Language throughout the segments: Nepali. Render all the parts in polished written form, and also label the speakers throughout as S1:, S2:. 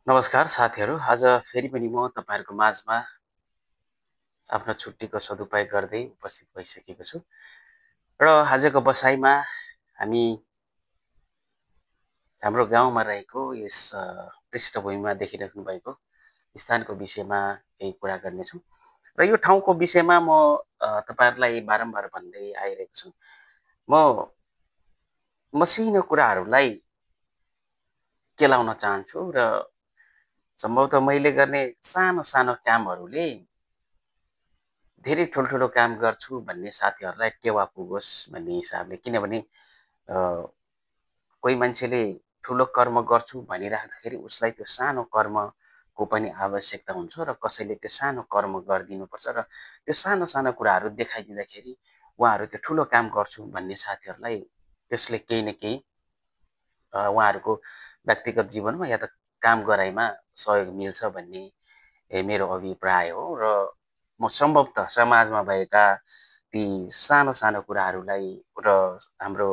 S1: नमस्कार साथीहरू। आज फेरि पनि म तपाईँहरूको माझमा आफ्नो छुट्टीको सदुपयोग गर्दै उपस्थित भइसकेको छु र आजको बसाइमा हामी हाम्रो गाउँमा रहेको यस पृष्ठभूमिमा देखिराख्नु भएको स्थानको विषयमा केही कुरा गर्नेछौँ र यो ठाउँको विषयमा म तपाईँहरूलाई बारम्बार भन्दै आइरहेको छु। म मसिनो कुराहरूलाई केलाउन चाहन्छु र सम्भवतः मैले गर्ने सानो सानो कामहरूले धेरै ठुल्ठुलो काम गर्छु भन्ने साथीहरूलाई टेवा पुगोस् भन्ने हिसाबले। किनभने अ, कोही मान्छेले ठुलो कर्म गर्छु भनिराख्दाखेरि उसलाई त्यो सानो कर्मको पनि आवश्यकता हुन्छ र कसैले त्यो सानो कर्म गरिदिनुपर्छ र त्यो सानो सानो कुराहरू देखाइदिँदाखेरि उहाँहरू त्यो ठुलो काम गर्छु भन्ने साथीहरूलाई त्यसले केही न केही उहाँहरूको व्यक्तिगत जीवनमा या त काम गराइमा सहयोग मिल्छ भन्ने मेरो अभिप्राय हो। र म सम्भवतः समाजमा भएका ती सानो सानो कुराहरूलाई र हाम्रो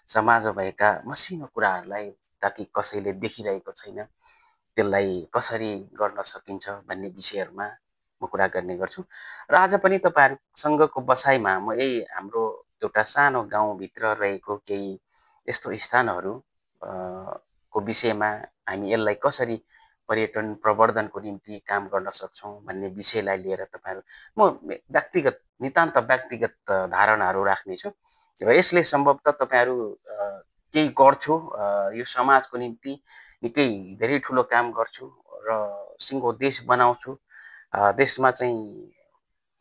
S1: समाजमा भएका मसिनो कुराहरूलाई ताकि कसैले देखिरहेको छैन त्यसलाई कसरी गर्न सकिन्छ भन्ने विषयहरूमा म कुरा गर्ने गर्छु। र आज पनि तपाईँहरूसँगको बसाइमा म यही हाम्रो एउटा सानो गाउँभित्र रहेको केही यस्तो स्थानहरू को विषयमा हामी यसलाई कसरी पर्यटन प्रवर्धनको निम्ति काम गर्न सक्छौँ भन्ने विषयलाई लिएर तपाईँहरू म व्यक्तिगत नितान्त व्यक्तिगत धारणाहरू राख्नेछु र यसले सम्भवतः तपाईँहरू केही गर्छु यो समाजको निम्ति निकै धेरै ठुलो काम गर्छु र सिङ्गो देश बनाउँछु, देशमा चाहिँ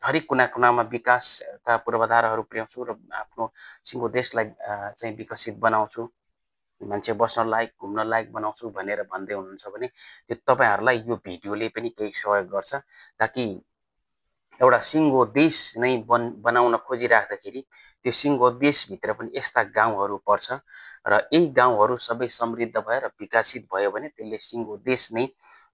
S1: हरेक कुना कुनामा विकासका पूर्वाधारहरू पुर्याउँछु र आफ्नो सिङ्गो देशलाई चाहिँ विकसित बनाउँछु, मान्छे बस्न लायक घुम्न लायक बनाउँछु भनेर भन्दै हुनुहुन्छ भने त्यो तपाईँहरूलाई यो भिडियोले पनि केही सहयोग गर्छ। ताकि एउटा सिङ्गो देश नै बनाउन खोजिराख्दाखेरि त्यो सिङ्गो देशभित्र पनि यस्ता गाउँहरू पर्छ र यही गाउँहरू सबै समृद्ध भएर विकसित भयो भने त्यसले सिङ्गो देश नै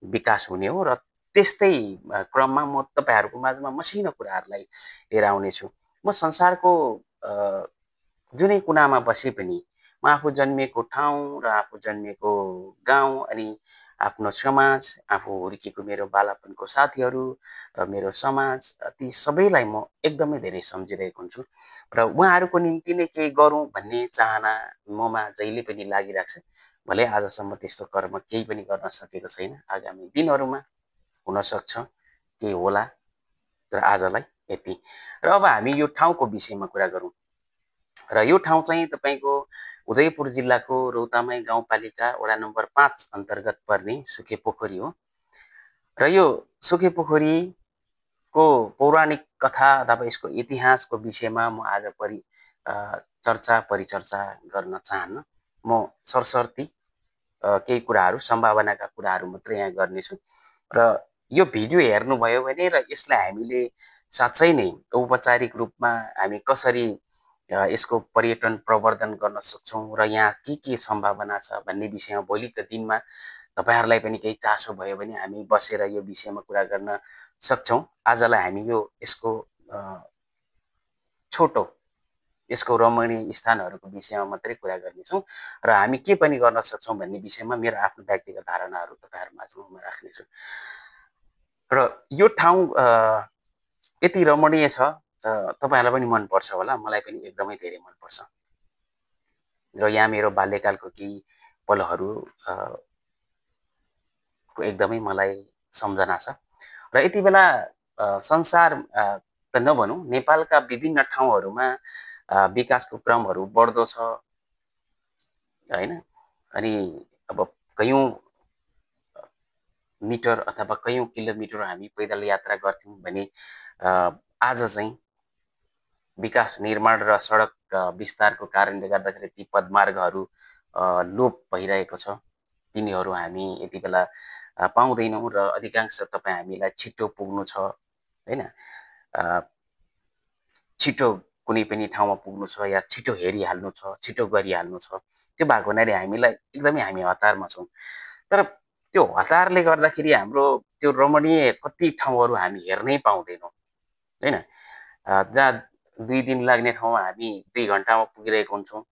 S1: विकास हुने हो। र त्यस्तै क्रममा म तपाईँहरूको माझमा मसिनो कुराहरूलाई लिएर आउनेछु। म संसारको जुनै कुनामा बसे पनि म आफू जन्मिएको ठाउँ र आफू जन्मिएको गाउँ अनि आफ्नो समाज, आफू हुर्किएको मेरो बालापनको साथीहरू र मेरो समाज, ती सबैलाई म एकदमै धेरै सम्झिरहेको हुन्छु र उहाँहरूको निम्ति नै केही गरौँ भन्ने चाहना ममा जहिले पनि लागिरहेको छ। भले आजसम्म त्यस्तो कर्म केही पनि गर्न सकेको छैन, आगामी दिनहरूमा हुनसक्छ केही होला, तर आजलाई यति। र अब हामी यो ठाउँको विषयमा कुरा गरौँ र यो ठाउँ चाहिँ तपाईँको उदयपुर जिल्लाको रौतामाई गाउँपालिका वडा नम्बर 5 अन्तर्गत पर्ने सुकेपोखरी हो। र यो सुकेपोखरीको पौराणिक कथा अथवा यसको इतिहासको विषयमा म आज चर्चा परिचर्चा गर्न चाहन्न। म सरसर्ती केही कुराहरू सम्भावनाका कुराहरू मात्रै यहाँ गर्नेछु र यो भिडियो हेर्नुभयो भने र यसलाई हामीले साँच्चै नै औपचारिक रूपमा हामी कसरी यसको पर्यटन प्रवर्धन गर्न सक्छौँ र यहाँ के सम्भावना छ भन्ने विषयमा भोलिको दिनमा तपाईँहरूलाई पनि केही चासो भयो भने हामी बसेर यो विषयमा कुरा गर्न सक्छौँ। आजलाई हामी यसको छोटो यसको रमणीय स्थानहरूको विषयमा मात्रै कुरा गर्नेछौँ र हामी के पनि गर्न सक्छौँ भन्ने विषयमा मेरो आफ्नो व्यक्तिगत धारणाहरू तपाईँहरूमाझमा म राख्नेछु। र यो ठाउँ यति रमणीय छ, तपाईँहरूलाई पनि मनपर्छ होला, मलाई पनि एकदमै धेरै मनपर्छ। र यहाँ मेरो बाल्यकालको केही पलहरू को एकदमै मलाई सम्झना छ र यति बेला संसार त नभनौँ, नेपालका विभिन्न ठाउँहरूमा विकासको क्रमहरू बढ्दो छ होइन। अनि अब कयौँ मिटर अथवा कयौँ किलोमिटर हामी पैदल यात्रा गर्थ्यौँ भने आज चाहिँ विकास निर्माण र सडक विस्तारको कारणले गर्दाखेरि ती पदमार्गहरू लोप भइरहेको छ। तिनीहरू हामी यति बेला पाउँदैनौँ र अधिकांश तपाईँ हामीलाई छिटो पुग्नु छ होइन, छिटो कुनै पनि ठाउँमा पुग्नु छ या छिटो हेरिहाल्नु छ, छिटो गरिहाल्नु छ, त्यो भएको हुनाले हामीलाई एकदमै हामी हतारमा छौँ। तर त्यो हतारले गर्दाखेरि हाम्रो त्यो रमणीय कति ठाउँहरू हामी हेर्नै पाउँदैनौँ होइन। जहाँ 2 दिन लाग्ने ठाउँमा हामी 2 घन्टामा पुगिरहेको हुन्छौँ,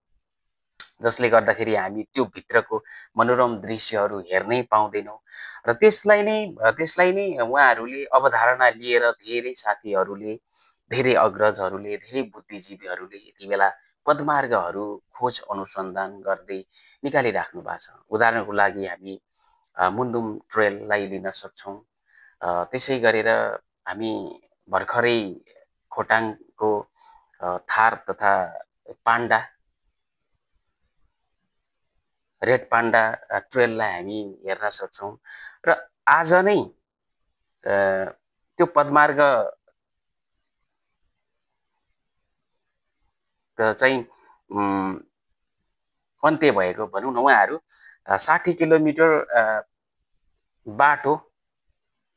S1: जसले गर्दाखेरि हामी त्यो भित्रको मनोरम दृश्यहरू हेर्नै पाउँदैनौँ र त्यसलाई नै उहाँहरूले अवधारणा लिएर धेरै साथीहरूले, धेरै अग्रजहरूले, धेरै बुद्धिजीवीहरूले यति बेला पदमार्गहरू खोज अनुसन्धान गर्दै निकालिराख्नु भएको छ। उदाहरणको लागि हामी मुन्डुम ट्रेललाई लिन सक्छौँ। त्यसै गरेर हामी भर्खरै खोटाङको थार तथा पाण्डा रेड पाण्डा ट्रेललाई हामी हेर्न सक्छौँ र आज नै त्यो पदमार्ग चाहिँ अन्त्य भएको भनौँ न। उहाँहरू 60 किलोमिटर बाटो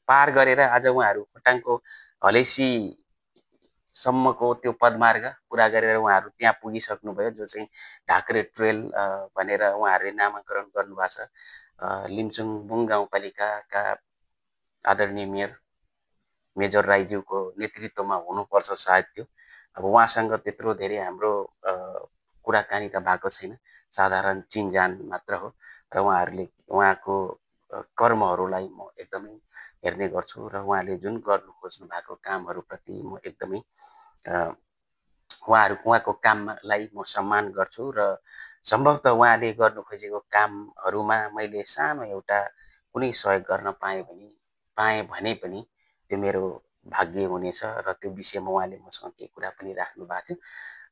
S1: पार गरेर आज उहाँहरू खोटाङको हलेसीसम्मको त्यो पदमार्ग पुरा गरेर उहाँहरू त्यहाँ पुगिसक्नुभयो, जो चाहिँ ढाक्रे ट्रेल भनेर उहाँहरूले नामाकरण गर्नुभएको छ। लिम्चुङबुङ गाउँपालिकाका आदरणीय मेयर मेजर राईज्यूको नेतृत्वमा हुनुपर्छ सायद त्यो। अब उहाँसँग त्यत्रो धेरै हाम्रो कुराकानी त भएको छैन, साधारण चिनजान मात्र हो र उहाँको कर्महरूलाई म एकदमै हेर्ने गर्छु र उहाँले जुन गर्नु खोज्नु भएको कामहरूप्रति म एकदमै उहाँको कामलाई म सम्मान गर्छु र सम्भवतः उहाँले गर्नु खोजेको कामहरूमा मैले सानो एउटा कुनै सहयोग गर्न पाएँ भने पनि त्यो मेरो भाग्य हुनेछ र त्यो विषयमा उहाँले मसँग केही कुरा पनि राख्नु भएको थियो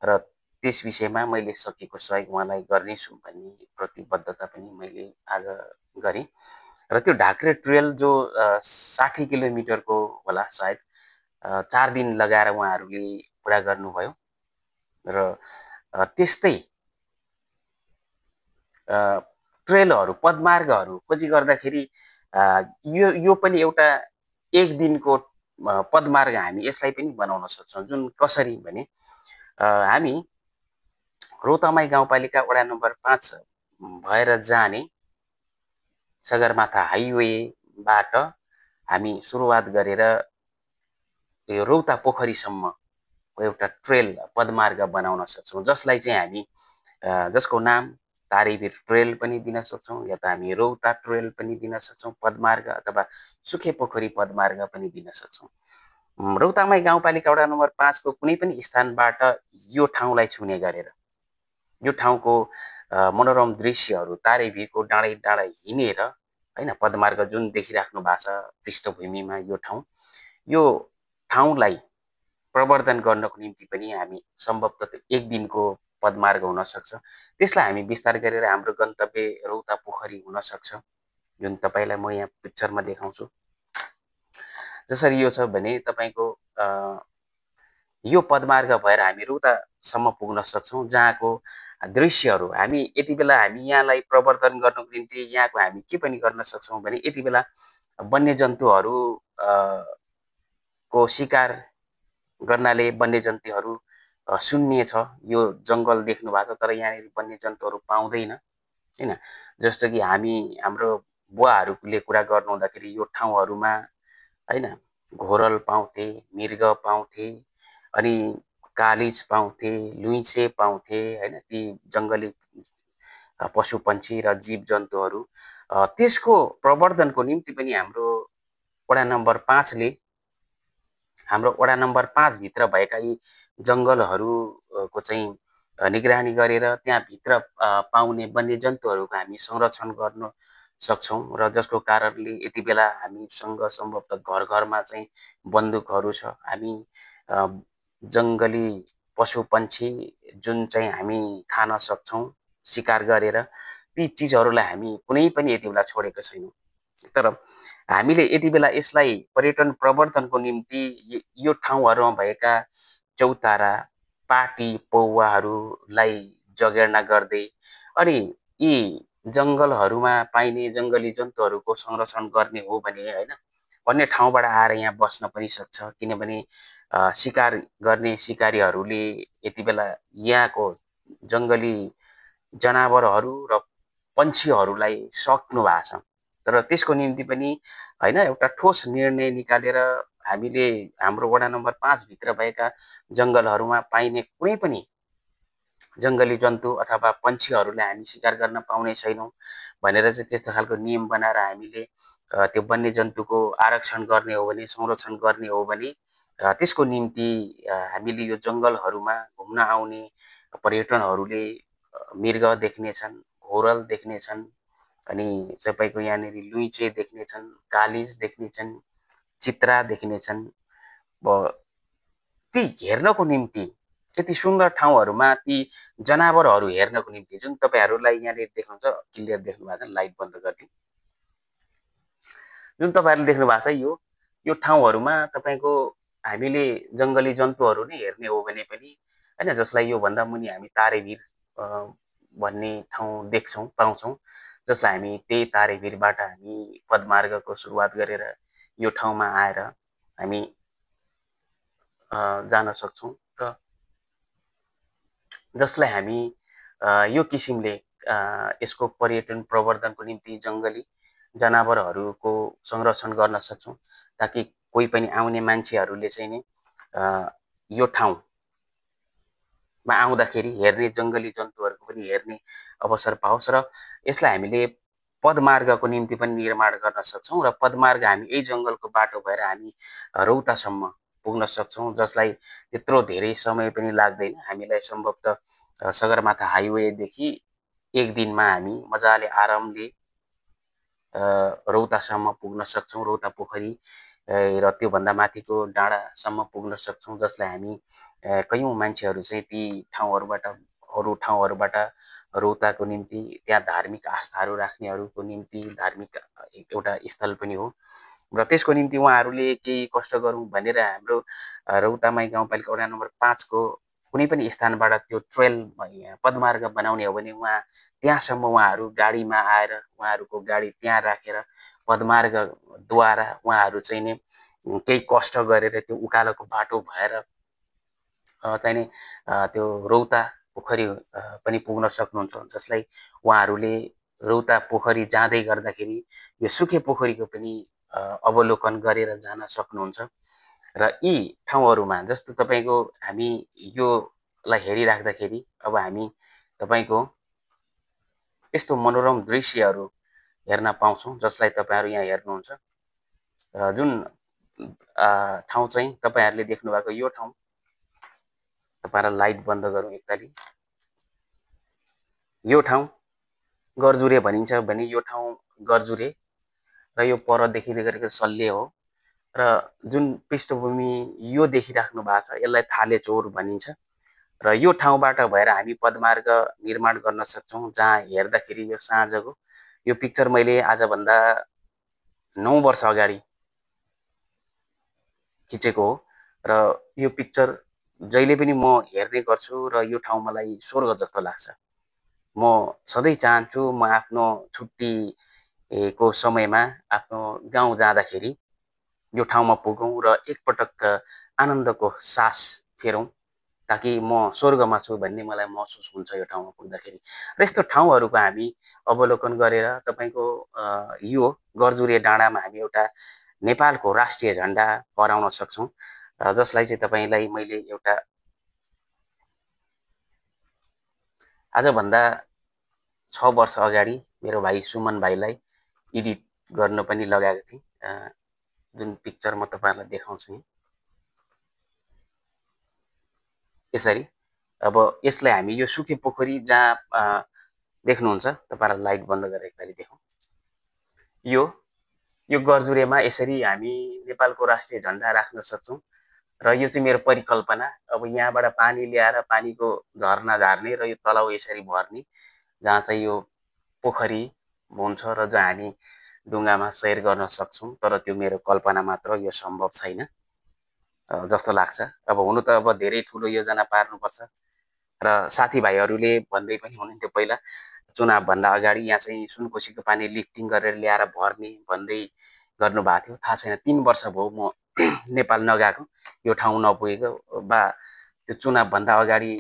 S1: र त्यस विषयमा मैले सकेको सहयोग उहाँलाई गर्नेछु भन्ने प्रतिबद्धता पनि मैले आज गरेँ। र त्यो ढाक्रे ट्रेल जो 60 किलोमिटरको होला सायद, 4 दिन लगाएर उहाँहरूले पुरा गर्नुभयो र त्यस्तै ट्रेलहरू, पदमार्गहरू खोजी गर्दाखेरि यो पनि एउटा एक दिनको पदमार्ग हामी यसलाई पनि बनाउन सक्छौँ। जुन कसरी भने हामी रौतमाई गाउँपालिका वडा नम्बर 5 भएर जाने सगरमाथा हाइवेबाट हामी सुरुवात गरेर यो रौता पोखरीसम्मको एउटा ट्रेल पदमार्ग बनाउन सक्छौँ, जसलाई चाहिँ हामी जसको नाम तारेभिर ट्रेल पनि दिन सक्छौँ, या त हामी रौता ट्रेल पनि दिन सक्छौँ पदमार्ग, अथवा सुखे पोखरी पदमार्ग पनि दिन सक्छौँ। रौतामाई गाउँपालिका वडा नम्बर 5 को कुनै पनि स्थानबाट यो ठाउँलाई छुने गरेर यो ठाउँको मनोरम दृश्यहरू तारेभिरको डाँडै डाँडै हिँडेर हैन, पदमार्ग जुन देखिराख्नु भएको छ पृष्ठभूमिमा यो ठाउँलाई प्रवर्धन गर्नको निम्ति पनि हामी सम्भवतः एक दिनको पदमार्ग हुन सक्छ। त्यसलाई हामी विस्तार गरेर हाम्रो गन्तव्य रौता पोखरी हुन सक्छ, जुन तपाईलाई म यहाँ पिक्चरमा देखाउँछु। जसरी यो छ भने तपाईको यो पदमार्ग भएर हामी रौतासम्म पुग्न सक्छौँ, जहाँको दृश्यहरू हामी यति बेला हामी यहाँलाई प्रवर्धन गर्नको निम्ति यहाँको हामी के पनि गर्न सक्छौँ भने यति बेला वन्यजन्तुहरू को शिकार गर्नाले वन्यजन्तुहरू शून्य छ। यो जङ्गल देख्नु भएको छ तर यहाँनिर वन्यजन्तुहरू पाउँदैन हैन। जस्तो कि हाम्रो बुवाहरूले कुरा गर्नु हुँदाखेरि यो ठाउँहरूमा हैन घोरल पाउँथे, मृग पाउँथे, अनि कालिज पाउँथे, लुइँचे पाउँथे हैन, ती जङ्गली पशु पन्छी र जीव जन्तुहरू। त्यसको प्रवर्धनको निम्ति पनि हाम्रो वडा नम्बर 5 ले हाम्रो वडा नम्बर 5 भित्र भएका यी जङ्गलहरूको चाहिँ निगरानी गरेर त्यहाँ भित्र पाउने वन्यजन्तुहरूको हामी संरक्षण गर्न सक्छौँ र जसको कारणले यति बेला हामीसँग सम्भवतः घर घरमा चाहिँ बन्दुकहरू छ। हामी जङ्गली पशु पन्छी जुन चाहिँ हामी खान सक्छौँ शिकार गरेर, ती चिजहरूलाई हामी कुनै पनि यति बेला छोडेको छैनौँ। तर हामीले यति बेला यसलाई पर्यटन प्रवर्धनको निम्ति यो ठाउँहरूमा भएका चौतारा, पाटी, पौवाहरूलाई जगेर्ना गर्दै अनि यी जङ्गलहरूमा पाइने जङ्गली जन्तुहरूको संरक्षण गर्ने हो भने हैन, अन्य ठाउँबाट आएर यहाँ बस्न पनि सक्छ। किनभने शिकार गर्ने शिकारीहरूले यति बेला यहाँको जङ्गली जनावरहरू र पन्छीहरूलाई सक्नु भएको छ। तर त्यसको निम्ति पनि हैन एउटा ठोस निर्णय निकालेर हामीले हाम्रो वडा नम्बर 5 भित्र भएका जङ्गलहरूमा पाइने कुनै पनि जङ्गली जन्तु अथवा पन्छीहरूलाई हामी शिकार गर्न पाउने छैनौँ भनेर चाहिँ त्यस्तो खालको नियम बनाएर हामीले त्यो वन्यजन्तुको आरक्षण गर्ने हो भने, संरक्षण गर्ने हो भने त्यसको निम्ति हामीले यो जङ्गलहरूमा घुम्न आउने पर्यटनहरूले मृग देख्नेछन्, घोरल देख्नेछन्, अनि तपाईँको यहाँनिर लुइँचे देख्नेछन्, कालिज देख्नेछन्, चित्रा देख्नेछन्। ती हेर्नको निम्ति त्यति सुन्दर ठाउँहरूमा ती जनावरहरू हेर्नको निम्ति जुन तपाईँहरूलाई यहाँनिर देखाउँछ, क्लियर देख्नु भएको छ, लाइट बन्द गरिदिउँ। जुन तपाईँहरूले देख्नु भएको छ यो ठाउँहरूमा तपाईँको हामीले जङ्गली जन्तुहरू नै हेर्ने हो भने पनि होइन, जसलाई योभन्दा मुनि हामी तारेभिर भन्ने ठाउँ देख्छौँ, पाउँछौँ, जसलाई हामी त्यही तारेभिरबाट हामी पदमार्गको सुरुवात गरेर यो ठाउँमा आएर हामी जान सक्छौँ र जसलाई हामी यो किसिमले यसको पर्यटन प्रवर्धनको निम्ति जङ्गली जनावरहरूको संरक्षण गर्न सक्छौँ, ताकि कोही पनि आउने मान्छेहरूले चाहिँ नि यो ठाउँमा आउँदाखेरि हेर्ने जङ्गली जन्तुहरूको पनि हेर्ने अवसर पाओस् र यसलाई हामीले पदमार्गको निम्ति पनि निर्माण गर्न सक्छौँ र पदमार्ग हामी यही जङ्गलको बाटो भएर हामी रौतासम्म पुग्न सक्छौँ, जसलाई त्यत्रो धेरै समय पनि लाग्दैन। हामीलाई सम्भवतः सगरमाथा हाइवेदेखि एक दिनमा हामी मजाले आरामले रौतासम्म पुग्न सक्छौँ, रौता पोखरी र त्योभन्दा माथिको डाँडासम्म पुग्न सक्छौँ, जसलाई हामी कयौँ मान्छेहरू चाहिँ ती ठाउँहरूबाट, अरू ठाउँहरूबाट रौताको निम्ति, त्यहाँ धार्मिक आस्थाहरू राख्नेहरूको निम्ति धार्मिक एउटा स्थल पनि हो र त्यसको निम्ति उहाँहरूले केही कष्ट गरौँ भनेर हाम्रो रौतामाई गाउँपालिका वडा नम्बर 5 को कुनै पनि स्थानबाट त्यो ट्रेल पदमार्ग बनाउने हो भने त्यहाँसम्म उहाँहरू गाडीमा आएर उहाँहरूको गाडी त्यहाँ राखेर पदमार्गद्वारा उहाँहरू चाहिँ नि केही कष्ट गरेर त्यो उकालोको बाटो भएर चाहिँ नि त्यो रौता पोखरी पनि पुग्न सक्नुहुन्छ, जसलाई उहाँहरूले रौता पोखरी जाँदै गर्दाखेरि यो सुके पोखरीको पनि अवलोकन गरेर जान सक्नुहुन्छ। र यी ठाउँहरूमा जस्तो तपाईँको हामी योलाई हेरिराख्दाखेरि अब हामी तपाईँको यस्तो मनोरम दृश्यहरू हेर्न पाउँछौँ, जसलाई तपाईँहरू यहाँ हेर्नुहुन्छ। जुन ठाउँ चाहिँ तपाईँहरूले देख्नुभएको यो ठाउँ, तपाईँहरूलाई लाइट बन्द गरौँ एकताली। यो ठाउँ गर्जुरे भनिन्छ भने यो ठाउँ गर्जुरे र यो परदेखि गरेको सल्ले हो र जुन पृष्ठभूमि यो देखिराख्नु भएको छ यसलाई थालेचौर भनिन्छ र यो ठाउँबाट भएर हामी पदमार्ग निर्माण गर्न सक्छौँ, जहाँ हेर्दाखेरि यो साँझको यो पिक्चर मैले आजभन्दा 9 वर्ष अगाडि खिचेको हो र यो पिक्चर जहिले पनि म हेर्ने गर्छु र यो ठाउँ मलाई स्वर्ग जस्तो लाग्छ। म सधैँ चाहन्छु म आफ्नो छुट्टीको समयमा आफ्नो गाउँ जाँदाखेरि यो ठाउँमा पुगौँ र एकपटक आनन्दको सास फेरौँ, ताकि म स्वर्गमा छु भन्ने मलाई महसुस हुन्छ यो ठाउँमा पुग्दाखेरि। र यस्तो ठाउँहरूको हामी अवलोकन गरेर तपाईँको यो गर्जुरे डाँडामा हामी एउटा नेपालको राष्ट्रिय झन्डा फहराउन सक्छौँ, जसलाई चाहिँ तपाईँलाई मैले एउटा आजभन्दा 6 वर्ष अगाडि मेरो भाइ सुमन भाइलाई एडिट गर्न पनि लगाएको थिएँ। जुन पिक्चर म तपाईँहरूलाई देखाउँछु यसरी। अब यसलाई हामी यो सुके पोखरी जहाँ देख्नुहुन्छ, तपाईँहरूलाई लाइट बन्द गरेर एकताली देखाउँ। यो गर्जुरेमा यसरी हामी नेपालको राष्ट्रिय झन्डा राख्न सक्छौँ र यो चाहिँ मेरो परिकल्पना। अब यहाँबाट पानी ल्याएर पानीको झरना झार्ने र यो तलाउ यसरी भर्ने, जहाँ चाहिँ यो पोखरी हुन्छ र जहाँ हामी डुङ्गामा सैर गर्न सक्छौँ, तर त्यो मेरो कल्पना मात्र, यो सम्भव छैन जस्तो लाग्छ। अब हुनु त अब धेरै ठुलो योजना पार्नुपर्छ र साथीभाइहरूले भन्दै पनि हुनुहुन्थ्यो पहिला चुनावभन्दा अगाडि यहाँ चाहिँ सुनकोसीको पानी लिफ्टिङ गरेर ल्याएर भर्ने भन्दै गर्नुभएको थियो। थाहा छैन, 3 वर्ष भयो म नेपाल नगएको, यो ठाउँ नपुगेको, बा त्यो चुनावभन्दा अगाडि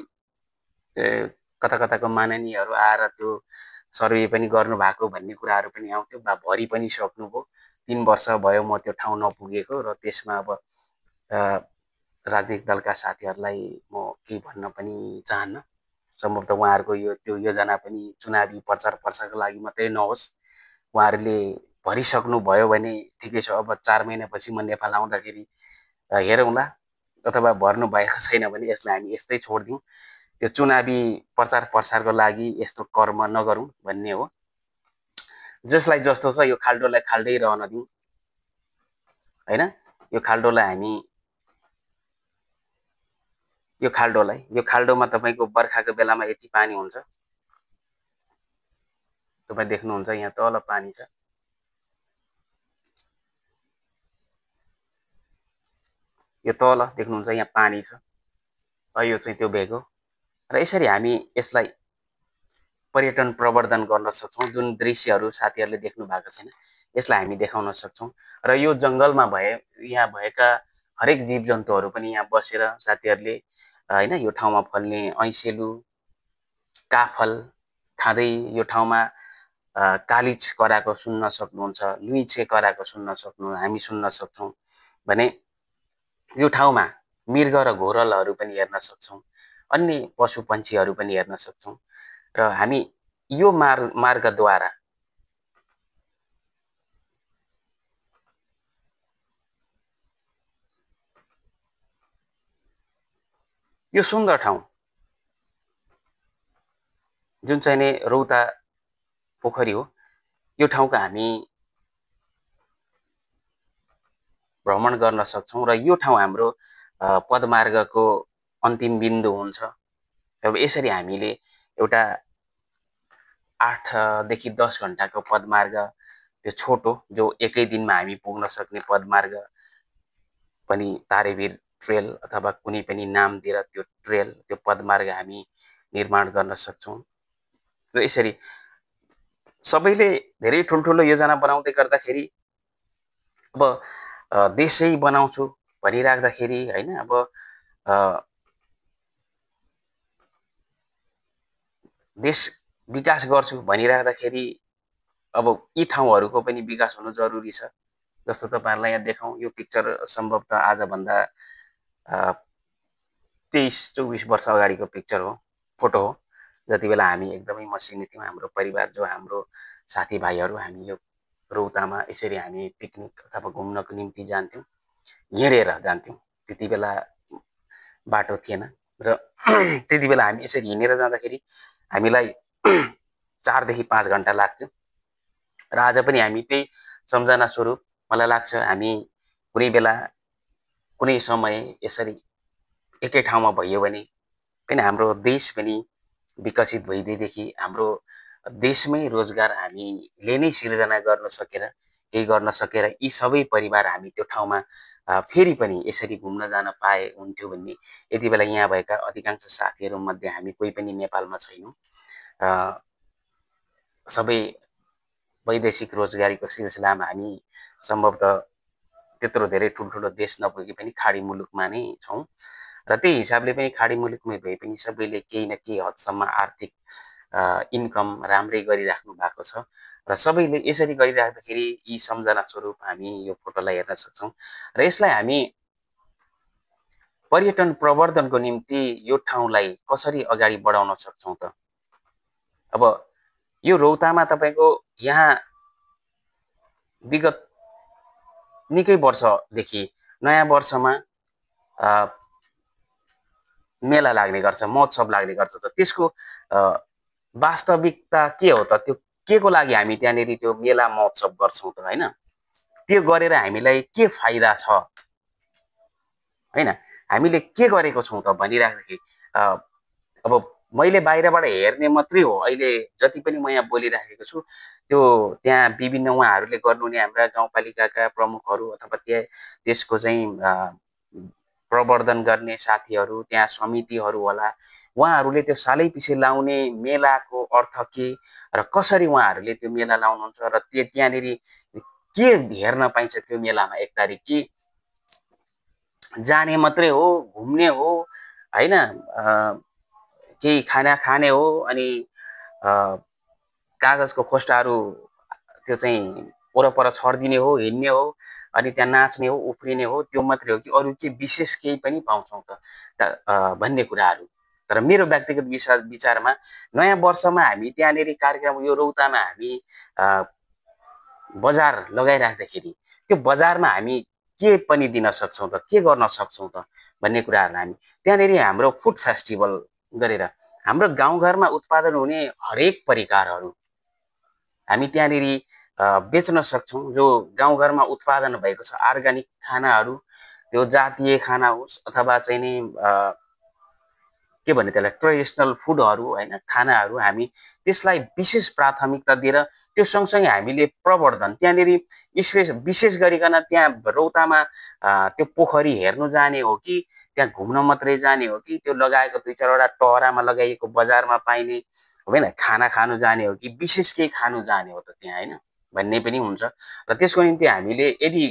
S1: कता कताको माननीयहरू आएर त्यो सर्वे पनि गर्नुभएको भन्ने कुराहरू पनि आउँथ्यो, बा भरि पनि सक्नुभयो। 3 वर्ष भयो म त्यो ठाउँ नपुगेको र त्यसमा अब राजनीतिक दलका साथीहरूलाई म केही भन्न पनि चाहन्न। सम्भवतः उहाँहरूको त्यो योजना पनि चुनावी प्रचार प्रसारको लागि मात्रै नहोस्, उहाँहरूले भरिसक्नुभयो भने ठिकै छ। अब 4 महिनापछि म नेपाल आउँदाखेरि हेरौँला, अथवा भर्नु भएको छैन भने यसलाई हामी यस्तै छोडिदिउँ, त्यो चुनावी प्रचार प्रसारको लागि यस्तो कर्म नगरौँ भन्ने हो। जसलाई जस्तो छ यो खाल्डोलाई खाल्डै रहन दिउँ होइन। यो खाल्डोमा तपाईँको बर्खाको बेलामा यति पानी हुन्छ, तपाईँ देख्नुहुन्छ यहाँ तल पानी छ, यो तल देख्नुहुन्छ यहाँ पानी छ, यो चाहिँ त्यो भेग हो। र यसरी हामी यसलाई पर्यटन प्रवर्धन गर्न सक्छौँ। जुन दृश्यहरू साथीहरूले देख्नु भएको छैन यसलाई हामी देखाउन सक्छौँ। र यो जङ्गलमा यहाँ भएका हरेक जीव जन्तुहरू पनि यहाँ बसेर साथीहरूले होइन यो ठाउँमा फल्ने ऐँसेलु, काफल खाँदै यो ठाउँमा कालिज कराएको सुन्न सक्नुहुन्छ, लुइँचे कराएको हामी सुन्न सक्छौँ भने यो ठाउँमा मृग र घोरलहरू पनि हेर्न सक्छौँ, अन्य पशु पन्छीहरू पनि हेर्न सक्छौँ। र हामी यो मार्गद्वारा यो सुन्दर ठाउँ जुन चाहिँ नै रौता पोखरी हो, यो ठाउँका हामी भ्रमण गर्न सक्छौँ। र यो ठाउँ हाम्रो पदमार्गको अन्तिम बिन्दु हुन्छ। अब यसरी हामीले एउटा 8 देखि 10 घण्टाको पदमार्ग, त्यो छोटो जो एकै दिनमा हामी पुग्न सक्ने पदमार्ग पनि तारेभिर ट्रेल अथवा कुनै पनि नाम दिएर त्यो ट्रेल, त्यो पदमार्ग हामी निर्माण गर्न सक्छौँ। र यसरी सबैले धेरै ठुल्ठुलो योजना बनाउँदै गर्दाखेरि अब देशै बनाउँछु भनिराख्दाखेरि होइन, अब देश विकास गर्छु भनिराख्दाखेरि अब यी ठाउँहरूको पनि विकास हुनु जरुरी छ। जस्तो तपाईँहरूलाई यहाँ देखाउँ, यो पिक्चर सम्भवतः आजभन्दा 23-24 वर्ष अगाडिको पिक्चर हो, फोटो हो। जति बेला हामी एकदमै मसिनो थियौँ, हाम्रो परिवार जो हाम्रो साथीभाइहरू हामी यो रौतामा यसरी हामी पिकनिक अथवा घुम्नको निम्ति जान्थ्यौँ, हिँडेर जान्थ्यौँ। त्यति बेला बाटो थिएन र त्यति बेला हामी यसरी हिँडेर जाँदाखेरि हामीलाई 4 देखि 5 घण्टा लाग्थ्यो। र आज पनि हामी त्यही सम्झना स्वरूप मलाई लाग्छ हामी कुनै बेला कुनै समय यसरी एकै ठाउँमा भइयो भने पनि हाम्रो देश पनि विकसित भइदिएदेखि हाम्रो देशमै रोजगार हामीले नै सिर्जना गर्न सकेर, केही गर्न सकेर यी सबै परिवार हामी त्यो ठाउँमा फेरि पनि यसरी घुम्न जान पाए हुन्थ्यो भन्ने यति बेला यहाँ भएका अधिकांश साथीहरू मध्ये हामी कोही पनि नेपालमा छैनौँ। सबै वैदेशिक रोजगारीको सिलसिलामा हामी सम्भवतः त्यत्रो धेरै ठुल्ठुलो देश नपुगे पनि खाडी मुलुकमा नै छौँ। र त्यही हिसाबले पनि खाडी मुलुकमै भए पनि सबैले केही न केही हदसम्म आर्थिक इन्कम राम्रै गरिराख्नु भएको छ। र सबैले यसरी गरिराख्दाखेरि यी सम्झना स्वरूप हामी यो फोटोलाई हेर्न सक्छौँ। र यसलाई हामी पर्यटन प्रवर्धनको निम्ति यो ठाउँलाई कसरी अगाडि बढाउन सक्छौँ त? अब यो रौतामा तपाईँको यहाँ विगत निकै वर्षदेखि नयाँ वर्षमा मेला लाग्ने गर्छ, महोत्सव लाग्ने गर्छ। त त्यसको वास्तविकता के हो त? त्यो के को लागि हामी त्यहाँनिर त्यो मेला महोत्सव गर्छौँ त होइन? त्यो गरेर हामीलाई के फाइदा छ होइन? हामीले के गरेको छौँ त भनिराख्दाखेरि अब मैले बाहिरबाट हेर्ने मात्रै हो। अहिले जति पनि म यहाँ बोलिराखेको छु त्यो त्यहाँ विभिन्न उहाँहरूले गर्नुहुने हाम्रा गाउँपालिकाका प्रमुखहरू अथवा त्यसको चाहिँ प्रवर्धन गर्ने साथीहरू, त्यहाँ समितिहरू होला, उहाँहरूले त्यो सालै पछि लाउने मेलाको अर्थ के र कसरी उहाँहरूले त्यो मेला लाउनुहुन्छ र त्यहाँनिर के हेर्न पाइन्छ त्यो मेलामा? एक तारिक कि जाने मात्रै हो, घुम्ने हो होइन, केही खाना खाने हो अनि कागजको खोस्टाहरू त्यो चाहिँ वरपर छरिदिने हो, हिँड्ने हो अनि त्यहाँ नाच्ने हो, उफ्रिने हो, त्यो मात्रै हो कि अरू के विशेष केही पनि पाउँछौँ त भन्ने कुराहरू तर मेरो व्यक्तिगत विचारमा नयाँ वर्षमा हामी त्यहाँनिर कार्यक्रम यो रौतामा हामी बजार लगाइराख्दाखेरि त्यो बजारमा हामी के पनि दिन सक्छौँ त, के गर्न सक्छौँ त भन्ने कुराहरूलाई हामी त्यहाँनिर हाम्रो फुड फेस्टिभल गरेर हाम्रो गाउँघरमा उत्पादन हुने हरेक परिकारहरू हामी त्यहाँनिर बेच्न सक्छौँ। जो गाउँघरमा उत्पादन भएको छ अर्ग्यानिक खानाहरू, त्यो जातीय खाना होस् अथवा चाहिँ नि के भन्ने त्यसलाई ट्रेडिसनल फुडहरू होइन, खानाहरू, हामी त्यसलाई विशेष प्राथमिकता दिएर त्यो सँगसँगै हामीले प्रवर्धन त्यहाँनिर विशेष गरिकन त्यहाँ रौतामा त्यो पोखरी हेर्नु जाने हो कि त्यहाँ घुम्न मात्रै जाने हो कि त्यो लगाएको 2-4वटा टहरामा लगाइएको बजारमा पाइने होइन खाना खानु जाने हो कि विशेष केही खानु जाने हो त त्यहाँ होइन भन्ने पनि हुन्छ। र त्यसको निम्ति हामीले यदि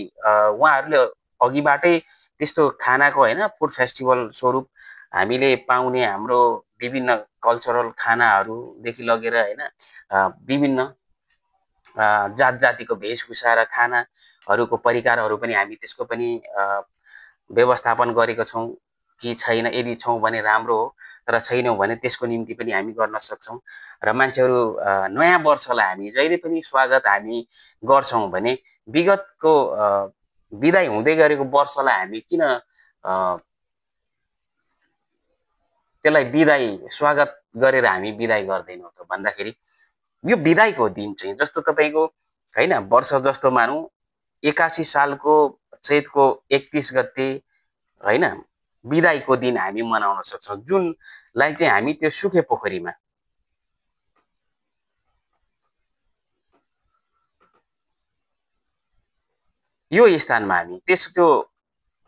S1: उहाँहरूले अघिबाटै त्यस्तो खानाको होइन फुड फेस्टिभल स्वरूप हामीले पाउने हाम्रो विभिन्न कल्चरल खानाहरूदेखि लगेर होइन विभिन्न जात जातिको वेशभूषा र खानाहरूको परिकारहरू पनि हामी त्यसको पनि व्यवस्थापन गरेको छौँ कि छैन। यदि छौँ भने राम्रो हो, तर छैनौँ भने त्यसको निम्ति पनि हामी गर्न सक्छौँ। र मान्छेहरू नयाँ वर्षलाई हामी जहिले पनि स्वागत हामी गर्छौँ भने विगतको बिदाई हुँदै गरेको वर्षलाई हामी किन त्यसलाई बिदाई स्वागत गरेर हामी बिदाई गर्दैनौँ त भन्दाखेरि यो बिदाईको दिन चाहिँ जस्तो तपाईँको होइन वर्ष जस्तो मानौँ 81 सालको चैतको 31 गते होइन बिदाईको दिन हामी मनाउन सक्छौँ, जुनलाई चाहिँ हामी त्यो सुके पोखरीमा यो स्थानमा हामी त्यो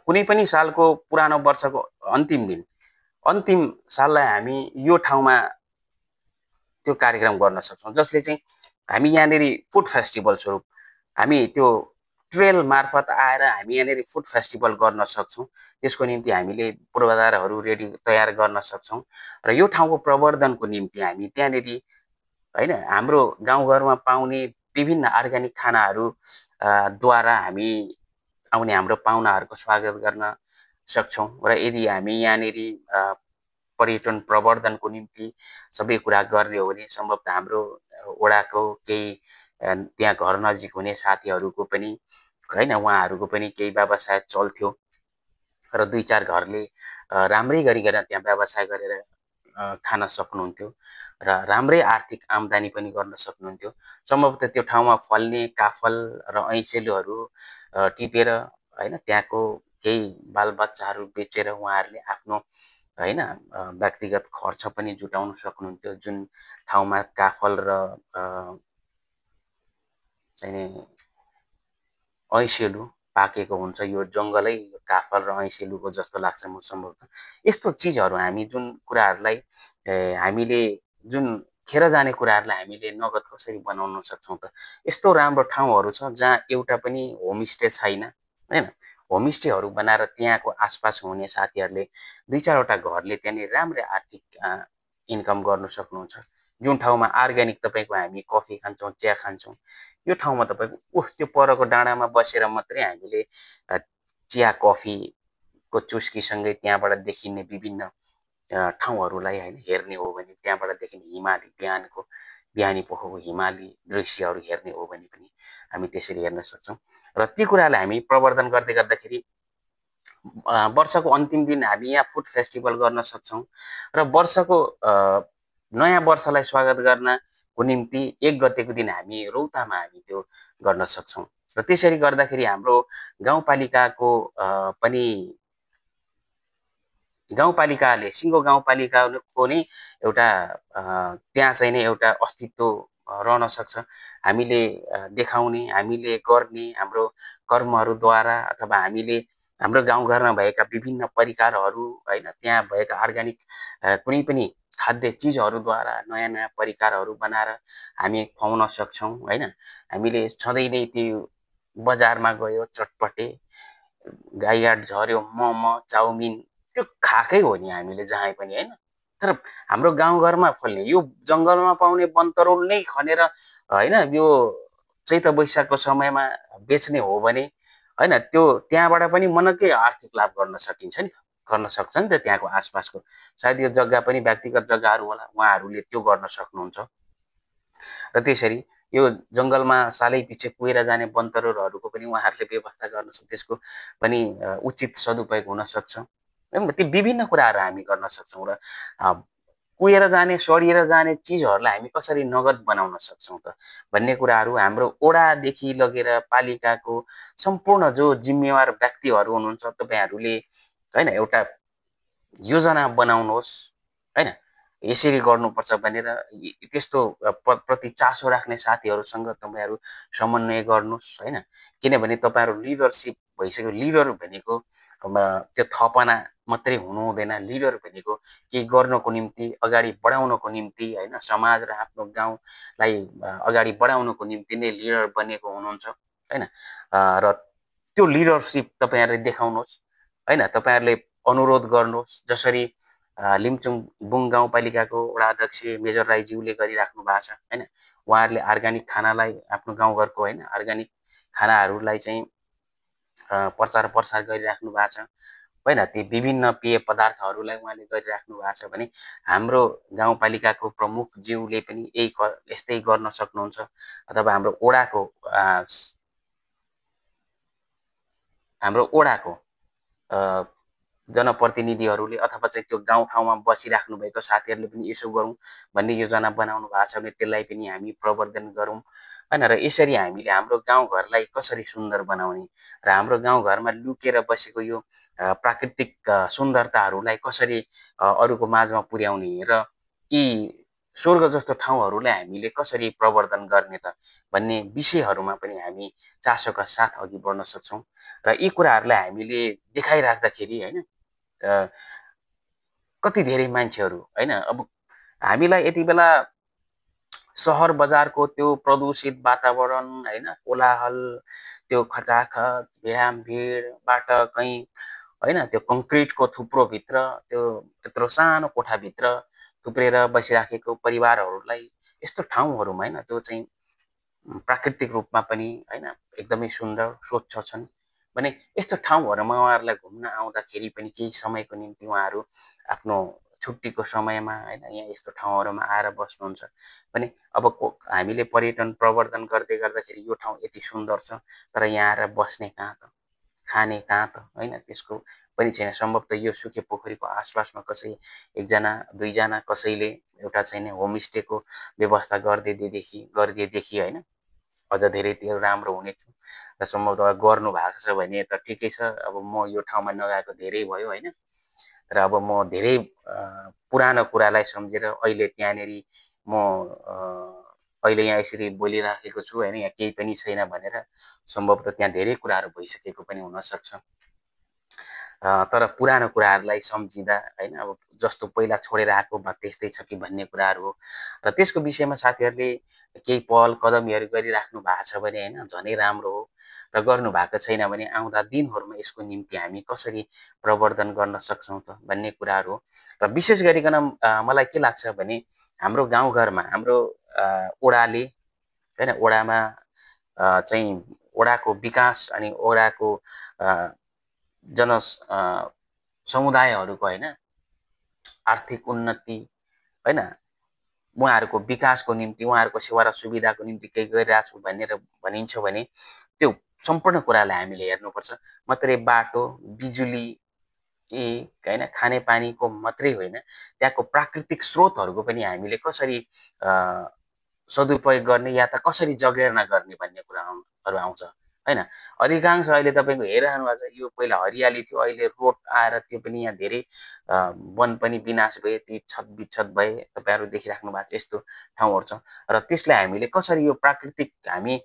S1: कुनै पनि सालको पुरानो वर्षको अन्तिम साललाई हामी यो ठाउँमा त्यो कार्यक्रम गर्न सक्छौँ, जसले चाहिँ हामी यहाँनिर फुड फेस्टिभल स्वरूप हामी त्यो ट्रेल मार्फत आएर हामी यहाँनिर फुड फेस्टिभल गर्न सक्छौँ। त्यसको निम्ति हामीले पूर्वाधारहरू तयार गर्न सक्छौँ र यो ठाउँको प्रवर्धनको निम्ति हामी त्यहाँनिर होइन हाम्रो गाउँघरमा पाउने विभिन्न अर्ग्यानिक खानाहरू द्वारा हामी आउने हाम्रो पाहुनाहरूको स्वागत गर्न सक्छौँ। र यदि हामी यहाँनिर पर्यटन प्रवर्धनको निम्ति सबै कुरा गर्ने हो भने सम्भवतः हाम्रो वडाको केही त्यहाँ घर नजिक हुने साथीहरूको पनि होइन उहाँहरूको पनि केही व्यवसाय चल्थ्यो र 2-4 घरले राम्रै गरिकन त्यहाँ व्यवसाय गरेर खान सक्नुहुन्थ्यो र राम्रै आर्थिक आम्दानी पनि गर्न सक्नुहुन्थ्यो। सम्भवतः त्यो ठाउँमा फल्ने काफल र ऐँसेलुहरू टिपेर होइन त्यहाँको केही बालबच्चाहरू बेचेर उहाँहरूले आफ्नो होइन व्यक्तिगत खर्च पनि जुटाउन सक्नुहुन्थ्यो। जुन ठाउँमा काफल र चाहिँ ऐँसेलु पाकेको हुन्छ, यो जङ्गलै काफल र ऐँसेलुको जस्तो लाग्छ म सम्भवतः। यस्तो चिजहरू हामी जुन कुराहरूलाई हामीले जुन खेर जाने कुराहरूलाई हामीले नगद कसरी बनाउन सक्छौँ त। यस्तो राम्रो ठाउँहरू छ जहाँ एउटा पनि होमस्टे छैन होइन, होमस्टेहरू बनाएर त्यहाँको आसपास हुने साथीहरूले 2-4वटा घरले त्यहाँनिर राम्रै आर्थिक इन्कम गर्न सक्नुहुन्छ। जुन ठाउँमा अर्ग्यानिक तपाईँको हामी कफी खान्छौँ, चिया खान्छौँ, यो ठाउँमा तपाईँको त्यो परको डाँडामा बसेर मात्रै हामीले चिया कफीको चुस्कीसँगै त्यहाँबाट देखिने विभिन्न ठाउँहरूलाई होइन हेर्ने हो भने त्यहाँबाट देखिने हिमाली बिहानी पोखरको हिमाली दृश्यहरू हेर्ने हो भने पनि हामी त्यसरी हेर्न सक्छौँ। र ती कुरालाई हामी प्रवर्धन गर्दै गर्दाखेरि वर्षको अन्तिम दिन हामी यहाँ फुड फेस्टिभल गर्न सक्छौँ र वर्षको नयाँ वर्षलाई स्वागत गर्नको निम्ति 1 गतेको दिन हामी रौतामा हामी त्यो गर्न सक्छौँ। र त्यसरी गर्दाखेरि हाम्रो गाउँपालिकाको पनि गाउँपालिकाले सिङ्गो गाउँपालिकाको नै एउटा त्यहाँ चाहिँ नै एउटा अस्तित्व रहन सक्छ। हामीले देखाउने, हामीले गर्ने हाम्रो कर्महरूद्वारा अथवा हामीले हाम्रो गाउँघरमा भएका विभिन्न परिकारहरू होइन त्यहाँ भएका अर्ग्यानिक कुनै पनि खाद्य चिजहरूद्वारा नयाँ नयाँ परिकारहरू बनाएर हामी खुवाउन सक्छौँ होइन। हामीले सधैँ नै त्यो बजारमा गयो चटपटे गाईघाट झऱ्यो मोमो चाउमिन त्यो खाएकै हो नि हामीले जहाँ पनि होइन। तर हाम्रो गाउँघरमा फल्ने यो जङ्गलमा पाउने वनतरुल नै खनेर होइन यो चैत वैशाखको समयमा बेच्ने हो भने होइन त्यो त्यहाँबाट पनि मनकै आर्थिक लाभ गर्न सकिन्छ नि। गर्न सक्छ नि त त्यहाँको आसपासको। सायद यो जग्गा पनि व्यक्तिगत जग्गाहरू होला, उहाँहरूले त्यो गर्न सक्नुहुन्छ। र त्यसरी यो जङ्गलमा सालैपिछे कुहेर जाने वनतरुलहरूको पनि उहाँहरूले व्यवस्था गर्न सक्छ, त्यसको पनि उचित सदुपयोग हुनसक्छ। ती विभिन्न कुराहरू हामी गर्न सक्छौँ। र कुहेर जाने, सडिएर जाने चिजहरूलाई हामी कसरी नगद बनाउन सक्छौँ त भन्ने कुराहरू हाम्रो ओडादेखि लगेर पालिकाको सम्पूर्ण जो जिम्मेवार व्यक्तिहरू हुनुहुन्छ, तपाईँहरूले होइन एउटा योजना बनाउनुहोस्, होइन यसरी गर्नुपर्छ भनेर त्यस्तो प्रति चासो राख्ने साथीहरूसँग तपाईँहरू समन्वय गर्नुहोस्, होइन। किनभने तपाईँहरू लिडरसिप भइसक्यो। लिडर भनेको त्यो थपना मात्रै हुनु हुँदैन। लिडर भनेको केही गर्नको निम्ति, अगाडि बढाउनको निम्ति, होइन, समाज र आफ्नो गाउँलाई अगाडि बढाउनको निम्ति नै लिडर बनेको हुनुहुन्छ, होइन। र त्यो लिडरसिप तपाईँहरूले देखाउनुहोस्, होइन। तपाईँहरूले अनुरोध गर्नुहोस्, जसरी लिम्चुङबुङ गाउँपालिकाको वडा अध्यक्ष मेजर राईज्यूले गरिराख्नु भएको छ, होइन। उहाँहरूले अर्ग्यानिक खानालाई आफ्नो गाउँघरको, होइन, अर्ग्यानिक खानाहरूलाई चाहिँ प्रचार प्रसार गरिराख्नु भएको छ, होइन। ती विभिन्न पेय पदार्थहरूलाई उहाँले गरिराख्नु भएको छ भने हाम्रो गाउँपालिकाको प्रमुखज्यूले पनि यस्तै गर्न सक्नुहुन्छ। अथवा हाम्रो ओडाको जनप्रतिनिधिहरूले अथवा चाहिँ त्यो गाउँठाउँमा बसिराख्नु भएको साथीहरूले पनि यसो गरौँ भन्ने योजना बनाउनु भएको छ भने त्यसलाई पनि हामी प्रवर्धन गरौँ, होइन। र यसरी हामीले हाम्रो गाउँघरलाई कसरी सुन्दर बनाउने र हाम्रो गाउँघरमा लुकेर बसेको यो प्राकृतिक सुन्दरताहरूलाई कसरी अरूको माझमा पुर्याउने र यी स्वर्ग जस्तो ठाउँहरूलाई हामीले कसरी प्रवर्धन गर्ने त भन्ने विषयहरूमा पनि हामी चासोका साथ अघि बढ्न सक्छौँ। र यी कुराहरूलाई हामीले देखाइराख्दाखेरि, होइन, कति धेरै मान्छेहरू, होइन, अब हामीलाई यति बेला सहर बजारको त्यो प्रदूषित वातावरण, होइन, कोलाहल, त्यो खचाखच भिडामभिडबाट कहीँ, होइन, त्यो कङ्क्रिटको थुप्रोभित्र, त्यो यत्रो सानो कोठाभित्र थुप्रेर बसिराखेको परिवारहरूलाई यस्तो ठाउँहरूमा, होइन, त्यो चाहिँ प्राकृतिक रूपमा पनि, होइन, एकदमै सुन्दर स्वच्छ छन् भने यस्तो ठाउँहरूमा उहाँहरूलाई घुम्न आउँदाखेरि पनि केही समयको निम्ति उहाँहरू आफ्नो छुट्टीको समयमा, होइन, यहाँ यस्तो ठाउँहरूमा आएर बस्नुहुन्छ भने अब हामीले पर्यटन प्रवर्धन गर्दै गर्दाखेरि यो ठाउँ यति सुन्दर छ, तर यहाँ आएर बस्ने कहाँ त, खाने कहाँ त, होइन, त्यसको पनि छैन। सम्भवतः यो सुके पोखरीको आसपासमा एकजना दुईजना कसैले एउटा चाहिँ होमस्टेको व्यवस्था गरिदिएदेखि, होइन, अझ धेरै त्यो राम्रो हुने थियो। र सम्भवतः गर्नु भएको छ भने त ठिकै छ। अब म यो ठाउँमा नगएको धेरै भयो, होइन। र अब म धेरै पुरानो कुरालाई सम्झेर अहिले त्यहाँनिर म अहिले यहाँ यसरी बोलिराखेको छु, होइन, यहाँ केही पनि छैन भनेर सम्भवतः त्यहाँ धेरै कुराहरू भइसकेको पनि हुनसक्छ। तर पुरानो कुराहरूलाई सम्झिँदा, होइन, अब जस्तो पहिला छोडेर आएको त्यस्तै छ कि भन्ने कुराहरू हो। र त्यसको विषयमा साथीहरूले केही पहल कदमीहरू गरिराख्नु भएको छ भने, होइन, झनै राम्रो हो। र गर्नु भएको छैन भने आउँदा दिनहरूमा यसको निम्ति हामी कसरी प्रवर्धन गर्न सक्छौँ त भन्ने कुराहरू हो। र विशेष गरिकन मलाई के लाग्छ भने हाम्रो गाउँघरमा हाम्रो ओडाले, होइन, ओडामा चाहिँ ओडाको विकास अनि ओडाको समुदायहरूको, होइन, आर्थिक उन्नति, होइन, उहाँहरूको विकासको निम्ति, उहाँहरूको सेवा र सुविधाको निम्ति केही गरिरहेको छु भनेर भनिन्छ भने त्यो सम्पूर्ण कुरालाई हामीले हेर्नुपर्छ। मात्रै बाटो, बिजुली, होइन, खानेपानीको मात्रै होइन, त्यहाँको प्राकृतिक स्रोतहरूको पनि हामीले कसरी सदुपयोग गर्ने या त कसरी जगेर्ना गर्ने भन्ने कुराहरू आउँछ, होइन। अधिकांश अहिले तपाईँको हेरिरहनु भएको छ, यो पहिला हरियाली थियो, अहिले रोड आएर त्यो पनि यहाँ धेरै वन पनि विनाश भए, ती छतबिच्छत भए, तपाईँहरू देखिराख्नु भएको छ यस्तो ठाउँहरू छ। र त्यसलाई हामीले कसरी यो हामी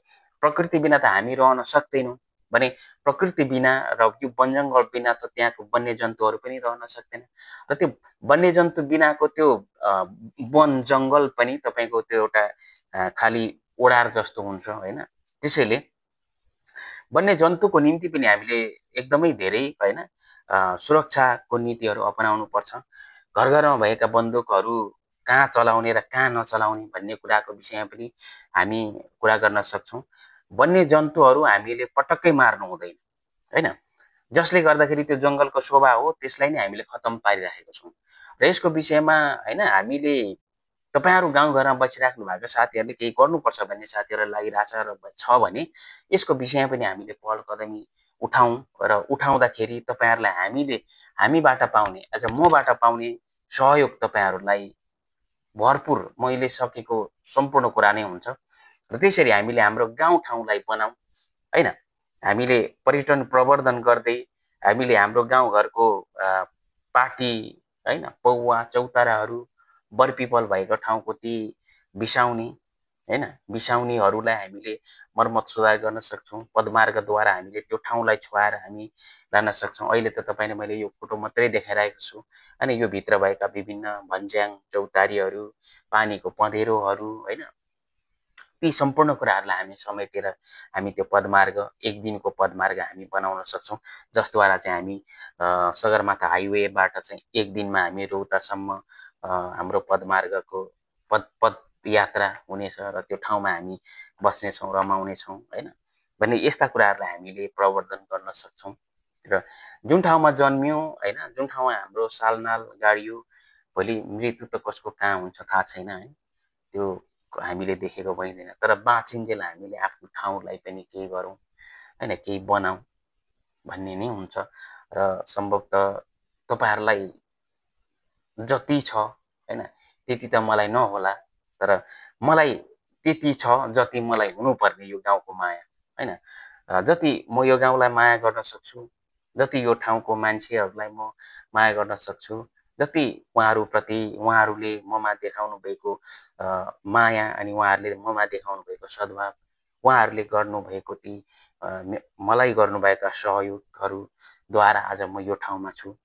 S1: प्रकृति बिना त हामी रहन सक्दैनौँ भने प्रकृति बिना र यो वनजङ्गल बिना त त्यहाँको वन्यजन्तुहरू पनि रहन सक्दैन। र त्यो वन्यजन्तु बिनाको त्यो वन जङ्गल पनि तपाईँको त्यो एउटा खालि ओडार जस्तो हुन्छ, होइन। त्यसैले वन्यजन्तुको निम्ति पनि हामीले एकदमै धेरै, होइन, सुरक्षाको नीतिहरू अपनाउनु पर्छ। घर घरमा भएका बन्दुकहरू कहाँ चलाउने र कहाँ नचलाउने भन्ने कुराको विषयमा पनि हामी कुरा गर्न सक्छौँ। वन्यजन्तुहरू हामीले पटक्कै मार्नु हुँदैन, होइन। जसले गर्दाखेरि त्यो जङ्गलको शोभा हो त्यसलाई नै हामीले खतम पारिराखेको छौँ। र यसको विषयमा होइन हामीले तपाईँहरू गाउँघरमा बसिराख्नु भएको साथीहरूले केही गर्नुपर्छ भन्ने साथीहरूलाई लागिरहेछ र छ भने यसको विषयमा पनि हामीले पहल कदमी उठाउँ र उठाउँदाखेरि तपाईँहरूलाई हामीबाट पाउने मबाट पाउने सहयोग तपाईँहरूलाई भरपुर मैले सकेको सम्पूर्ण कुरा नै हुन्छ र त्यसरी हामीले हाम्रो गाउँठाउँलाई बनाऊँ होइन। हामीले पर्यटन प्रवर्धन गर्दै हामीले हाम्रो गाउँघरको पार्टी होइन पौवा चौताराहरू बरपिपल भएको ठाउँको ती बिसाउने होइन बिसाउनेहरूलाई हामीले मर्मत सुधार गर्न सक्छौँ। पदमार्गद्वारा हामीले त्यो ठाउँलाई छोएर हामी लान सक्छौँ। अहिले त तपाईँले मैले यो फोटो मात्रै देखाइरहेको छु अनि यो भित्र भएका विभिन्न भन्ज्याङ चौतारीहरू पानीको पँधेरोहरू होइन ती सम्पूर्ण कुराहरूलाई हामी समेटेर हामी त्यो पदमार्ग एक दिनको पदमार्ग हामी बनाउन सक्छौँ। जसद्वारा चाहिँ हामी सगरमाथा हाइवेबाट चाहिँ एक दिनमा हामी रौतासम्म हाम्रो पदमार्गको पदयात्रा हुनेछ र त्यो ठाउँमा हामी बस्नेछौँ रमाउनेछौँ होइन भन्ने यस्ता कुराहरूलाई हामीले प्रवर्धन गर्न सक्छौँ। र जुन ठाउँमा जन्मियौँ होइन जुन ठाउँमा हाम्रो सालनाल गाडियो भोलि मृत्यु त कसको कहाँ हुन्छ थाहा छैन है त्यो हामीले देखेको भइँदैन तर बाँचिन्जेल हामीले आफ्नो ठाउँलाई पनि केही गरौँ होइन केही बनाऊँ भन्ने नै हुन्छ। र सम्भवतः तपाईँहरूलाई जति छ होइन त्यति त मलाई नहोला तर मलाई त्यति छ जति मलाई हुनुपर्ने यो गाउँको माया होइन जति म यो गाउँलाई माया गर्न सक्छु जति यो ठाउँको मान्छेहरूलाई म माया गर्न सक्छु जति उहाँहरूप्रति उहाँहरूले ममा देखाउनु भएको माया अनि उहाँहरूले ममा देखाउनु भएको सद्भाव उहाँहरूले गर्नुभएको ती मलाई गर्नुभएका सहयोगहरूद्वारा आज म यो ठाउँमा छु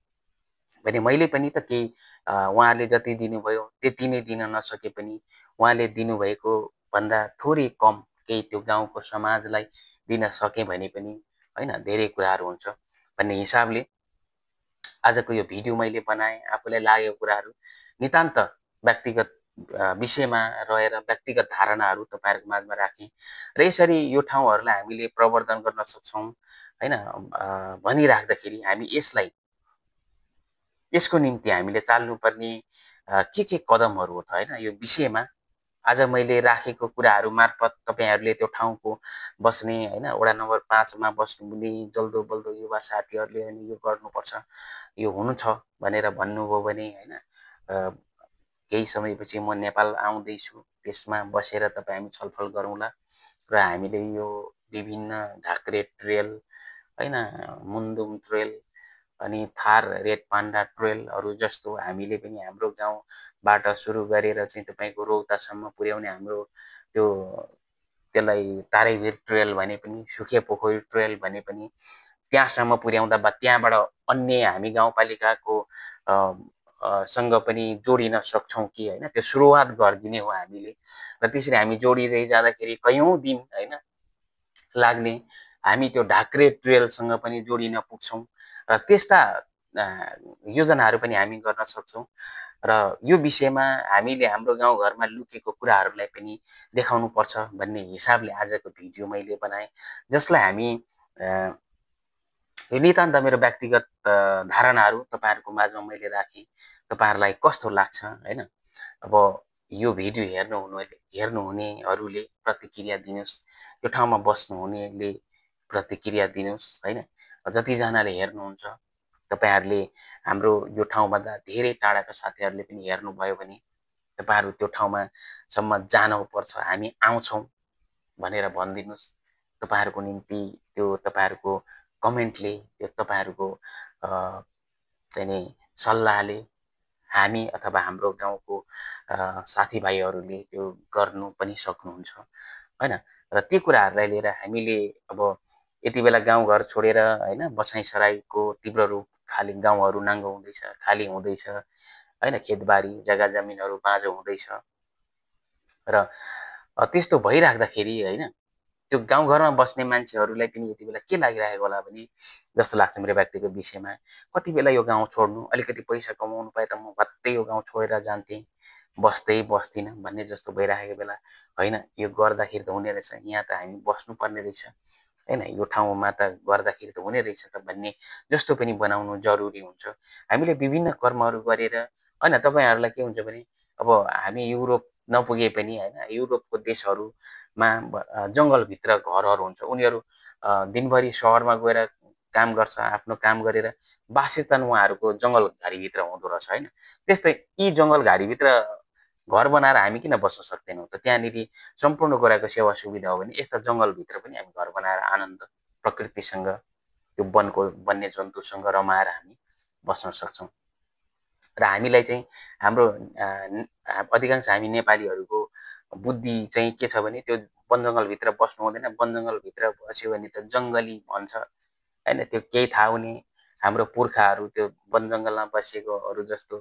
S1: भने मैले पनि त केही उहाँहरूले जति दिनुभयो त्यति नै दिन नसके पनि उहाँले दिनुभएको भन्दा थोरै कम केही त्यो गाउँको समाजलाई दिन सकेँ भने पनि होइन धेरै कुराहरू हुन्छ भन्ने हिसाबले आजको यो भिडियो मैले बनाएँ। आफूलाई लागेको कुराहरू नितान्त व्यक्तिगत विषयमा रहेर व्यक्तिगत धारणाहरू तपाईँहरूको माझमा राखेँ र यसरी यो ठाउँहरूलाई हामीले प्रवर्धन गर्न सक्छौँ होइन भनिराख्दाखेरि हामी यसको निम्ति हामीले चाल्नुपर्ने के कदमहरू हो त होइन यो विषयमा आज मैले राखेको कुराहरू मार्फत तपाईँहरूले त्यो ठाउँको बस्ने होइन वडा नम्बर 5मा बस्नुहुने जल्दो बल्दो युवा साथीहरूले अनि यो गर्नुपर्छ यो हुनु छ भनेर भन्नुभयो भने होइन केही समयपछि म नेपाल आउँदैछु त्यसमा बसेर तपाईँ हामी छलफल गरौँला र हामीले यो विभिन्न ढाक्रे ट्रेल होइन मुन्दुम ट्रेल अनि थार रेड पान्डा ट्रेलहरू जस्तो हामीले पनि हाम्रो गाउँबाट सुरु गरेर चाहिँ तपाईँको रौतासम्म पुर्याउने हाम्रो त्यसलाई तारेभिर ट्रेल भने पनि सुखे पोखरी ट्रेल भने पनि त्यहाँसम्म पुर्याउँदा बा त्यहाँबाट अन्य हामी गाउँपालिकाको सँग पनि जोडिन सक्छौँ कि होइन त्यो सुरुवात गरिदिने हो हामीले र त्यसरी हामी जोडिँदै जाँदाखेरि कैयौँ दिन होइन लाग्ने हामी त्यो ढाक्रे ट्रेलसँग पनि जोडिन पुग्छौँ र त्यस्ता योजनाहरू पनि हामी गर्न सक्छौँ र यो विषयमा हामीले हाम्रो गाउँघरमा लुकेको कुराहरूलाई पनि देखाउनु पर्छ भन्ने हिसाबले आजको भिडियो मैले बनाएँ जसलाई हामी यो नितान्त मेरो व्यक्तिगत धारणाहरू तपाईँहरूको माझमा मैले राखेँ। तपाईँहरूलाई कस्तो लाग्छ होइन अब यो भिडियो हेर्नुहुनेहरूले प्रतिक्रिया दिनुहोस् यो ठाउँमा बस्नुहुनेले प्रतिक्रिया दिनुहोस् होइन जतिजनाले हेर्नुहुन्छ तपाईँहरूले हाम्रो यो ठाउँभन्दा धेरै टाढाका साथीहरूले पनि हेर्नुभयो भने तपाईँहरू त्यो ठाउँमासम्म जानुपर्छ हामी आउँछौँ भनेर भनिदिनुहोस्। तपाईँहरूको निम्ति त्यो तपाईँहरूको कमेन्टले त्यो तपाईँहरूको चाहिँ सल्लाहले हामी अथवा हाम्रो गाउँको साथीभाइहरूले त्यो गर्नु पनि सक्नुहुन्छ होइन र ती कुराहरूलाई लिएर हामीले अब यति बेला गाउँघर छोडेर होइन बसाइसराईको तीव्र रूप खाली गाउँहरू नाङ्गो हुँदैछ खाली हुँदैछ होइन खेतबारी जग्गा जमिनहरू बाँझो हुँदैछ र त्यस्तो भइराख्दाखेरि होइन त्यो गाउँघरमा बस्ने मान्छेहरूलाई पनि यति बेला के लागिरहेको होला भने जस्तो लाग्छ मेरो व्यक्तिगत विषयमा कति बेला यो गाउँ छोड्नु अलिकति पैसा कमाउनु पाए त म भत्तै यो गाउँ छोडेर जान्थेँ बस्दिनँ भन्ने जस्तो भइरहेको बेला होइन यो गर्दाखेरि त हुने रहेछ यहाँ त हामी बस्नुपर्ने रहेछ हैन, यो ठाउँमा त गर्दाखेरि त हुने रहेछ त भन्ने जस्तो पनि बनाउनु जरुरी हुन्छ। हामीले विभिन्न कर्महरू गरेर हैन, तपाईँहरूलाई के हुन्छ भने अब हामी युरोप नपुगे पनि हैन, युरोपको देशहरूमा जङ्गलभित्र घरहरू हुन्छ। उनीहरू दिनभरि सहरमा गएर काम गर्छ, आफ्नो काम गरेर वासस्थान उहाँहरूको जङ्गलघारीभित्र हुँदो रहेछ हैन। त्यस्तै यी जङ्गलघारीभित्र घर बनाएर हामी किन बस्न सक्दैनौँ त? त्यहाँनिर सम्पूर्ण कुराको सेवा सुविधा हो भने यस्ता जङ्गलभित्र पनि हामी घर बनाएर आनन्द प्रकृतिसँग त्यो वनको वन्यजन्तुसँग रमाएर हामी बस्न सक्छौँ। र हामीलाई चाहिँ हाम्रो अधिकांश हामी नेपालीहरूको बुद्धि चाहिँ के छ भने त्यो वन जङ्गलभित्र बस्नु हुँदैन, वन जङ्गलभित्र बस्यो भने त जङ्गली भन्छ होइन, त्यो केही थाहा हुने। हाम्रो पुर्खाहरू त्यो वन जङ्गलमा बसेकोहरू जस्तो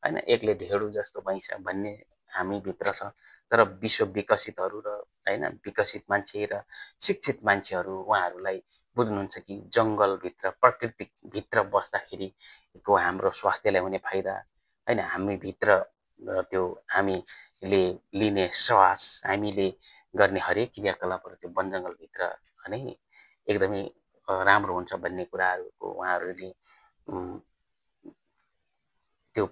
S1: होइन, एकले ढेँडो जस्तो भइन्छ भन्ने हामीभित्र छ। तर विश्व विकसितहरू र होइन, विकसित मान्छे र शिक्षित मान्छेहरू उहाँहरूलाई बुझ्नुहुन्छ कि जङ्गलभित्र प्रकृतिभित्र बस्दाखेरिको हाम्रो स्वास्थ्यलाई हुने फाइदा होइन, हामीभित्र त्यो हामीले लिने श्वास, हामीले गर्ने हरेक क्रियाकलापहरू त्यो वन जङ्गलभित्र नै एकदमै राम्रो हुन्छ भन्ने कुराहरूको उहाँहरूले त्यो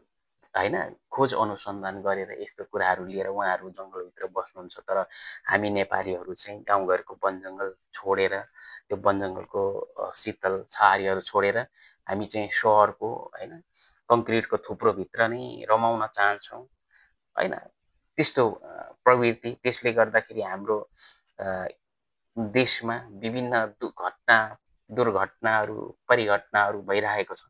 S1: होइन खोज अनुसन्धान गरेर यस्तो कुराहरू लिएर उहाँहरू जङ्गलभित्र बस्नुहुन्छ। तर हामी नेपालीहरू चाहिँ गाउँघरको वन जङ्गल छोडेर त्यो वन जङ्गलको शीतल छायाहरू छोडेर हामी चाहिँ सहरको होइन कङ्क्रिटको थुप्रोभित्र नै रमाउन चाहन्छौँ होइन। त्यस्तो प्रवृत्ति, त्यसले गर्दाखेरि हाम्रो देशमा विभिन्न दुर्घटनाहरू परिघटनाहरू भइरहेको छ।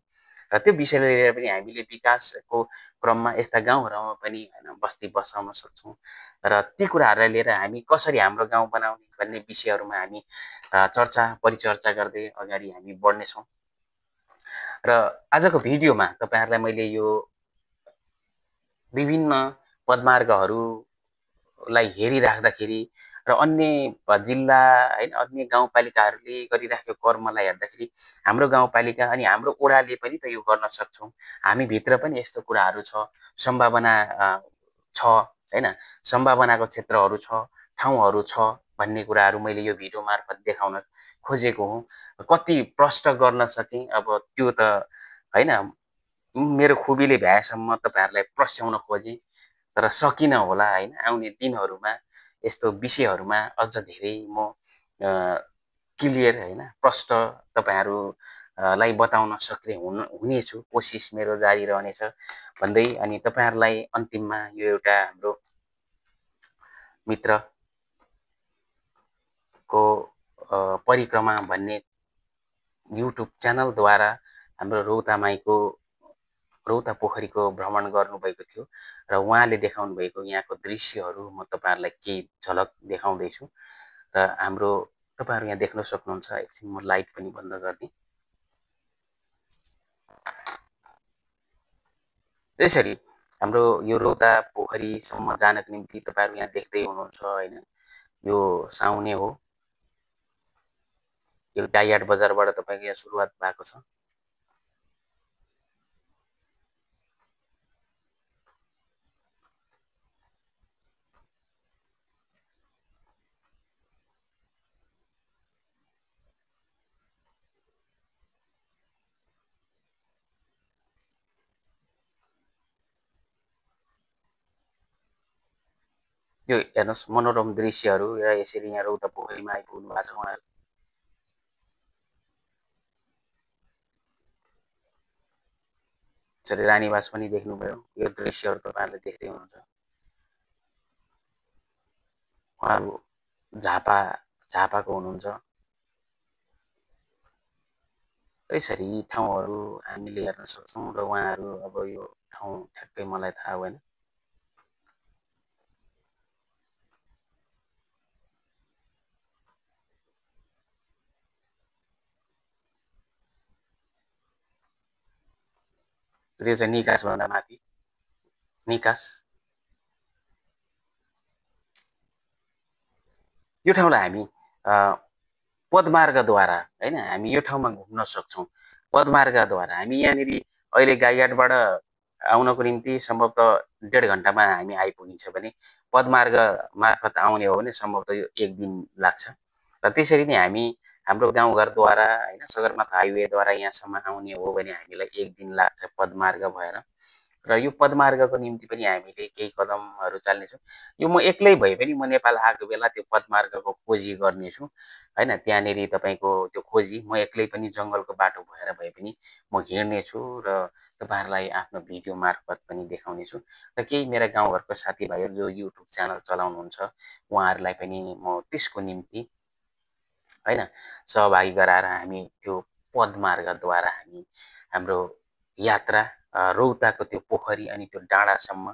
S1: र त्यो विषयलाई लिएर पनि हामीले विकासको क्रममा यस्ता गाउँहरूमा पनि होइन बस्ती बसाउन सक्छौँ। र ती कुराहरूलाई लिएर हामी कसरी हाम्रो गाउँ बनाउने भन्ने विषयहरूमा हामी चर्चा परिचर्चा गर्दै अगाडि हामी बढ्नेछौँ। र आजको भिडियोमा तपाईँहरूलाई मैले यो विभिन्न पदमार्गहरूलाई हेरिराख्दाखेरि र अन्य जिल्ला होइन अन्य गाउँपालिकाहरूले गरिराखेको कर्मलाई हेर्दाखेरि हाम्रो गाउँपालिका अनि हाम्रो ओडाले पनि त यो गर्न सक्छौँ। हामीभित्र पनि यस्तो कुराहरू छ, सम्भावना छ होइन, सम्भावनाको क्षेत्रहरू छ, ठाउँहरू छ भन्ने कुराहरू मैले यो भिडियो मार्फत देखाउन खोजेको हुँ। कति प्रष्ट गर्न सकेँ अब त्यो त होइन मेरो खुबीले भ्याएसम्म तपाईँहरूलाई प्रस्ट्याउन खोजेँ, तर सकिनँ होला होइन। आउने दिनहरूमा यस्तो विषयहरूमा अझ धेरै म क्लियर होइन प्रष्ट तपाईँहरूलाई बताउन सक्ने हुनेछु। कोसिस मेरो जारी रहनेछ भन्दै अनि तपाईँहरूलाई अन्तिममा यो एउटा हाम्रो मित्रको परिक्रमा भन्ने युट्युब च्यानलद्वारा हाम्रो रौता पोखरीको भ्रमण गर्नुभएको थियो र उहाँले देखाउनु भएको यहाँको दृश्यहरू म तपाईँहरूलाई केही झलक देखाउँदैछु। र हाम्रो तपाईँहरू यहाँ देख्न सक्नुहुन्छ, एकछिन म लाइट पनि बन्द गरिदिएँ। त्यसरी हाम्रो यो रौता पोखरीसम्म जानको निम्ति तपाईँहरू यहाँ देख्दै हुनुहुन्छ होइन, यो साउने हो। यो गाईघाट बजारबाट तपाईँको यहाँ सुरुवात भएको छ। यो हेर्नुहोस् मनोरम दृश्यहरू र यसरी यहाँ रौता पोखरीमा आइपुग्नु भएको छ उहाँहरू। यसरी रानीवास पनि देख्नुभयो, यो दृश्यहरू तपाईँहरूले देख्दै हुनुहुन्छ। उहाँहरू झापाको हुनुहुन्छ। यसरी ठाउँहरू हामीले हेर्न सक्छौँ र उहाँहरू अब यो ठाउँ ठ्याक्कै मलाई थाहा भएन। यो चाहिँ निकासभन्दा माथि निकास। यो ठाउँलाई हामी पदमार्गद्वारा होइन हामी यो ठाउँमा घुम्न सक्छौँ। पदमार्गद्वारा हामी यहाँनिर अहिले गाईघाटबाट आउनको निम्ति सम्भवतः 1.5 घन्टामा हामी आइपुगिन्छ भने पदमार्ग मार्फत आउने हो भने सम्भवतः यो 1 दिन लाग्छ। र त्यसरी नै हामी हाम्रो गाउँघरद्वारा होइन सगरमाथा हाइवेद्वारा यहाँसम्म आउने हो भने हामीलाई 1 दिन लाग्छ पदमार्ग भएर। र यो पदमार्गको निम्ति पनि हामीले केही कदमहरू चाल्नेछौँ। यो म एक्लै भए पनि म नेपाल आएको बेला त्यो पदमार्गको खोजी गर्नेछु होइन। त्यहाँनिर तपाईँको त्यो खोजी म एक्लै पनि जङ्गलको बाटो भएर भए पनि म हिँड्नेछु र तपाईँहरूलाई आफ्नो भिडियो मार्फत पनि देखाउनेछु। र केही मेरा गाउँघरको साथीभाइहरू जो युट्युब च्यानल चलाउनुहुन्छ उहाँहरूलाई पनि म त्यसको निम्ति होइन सहभागी गराएर हामी त्यो पदमार्गद्वारा हामी हाम्रो यात्रा रौताको त्यो पोखरी अनि त्यो डाँडासम्म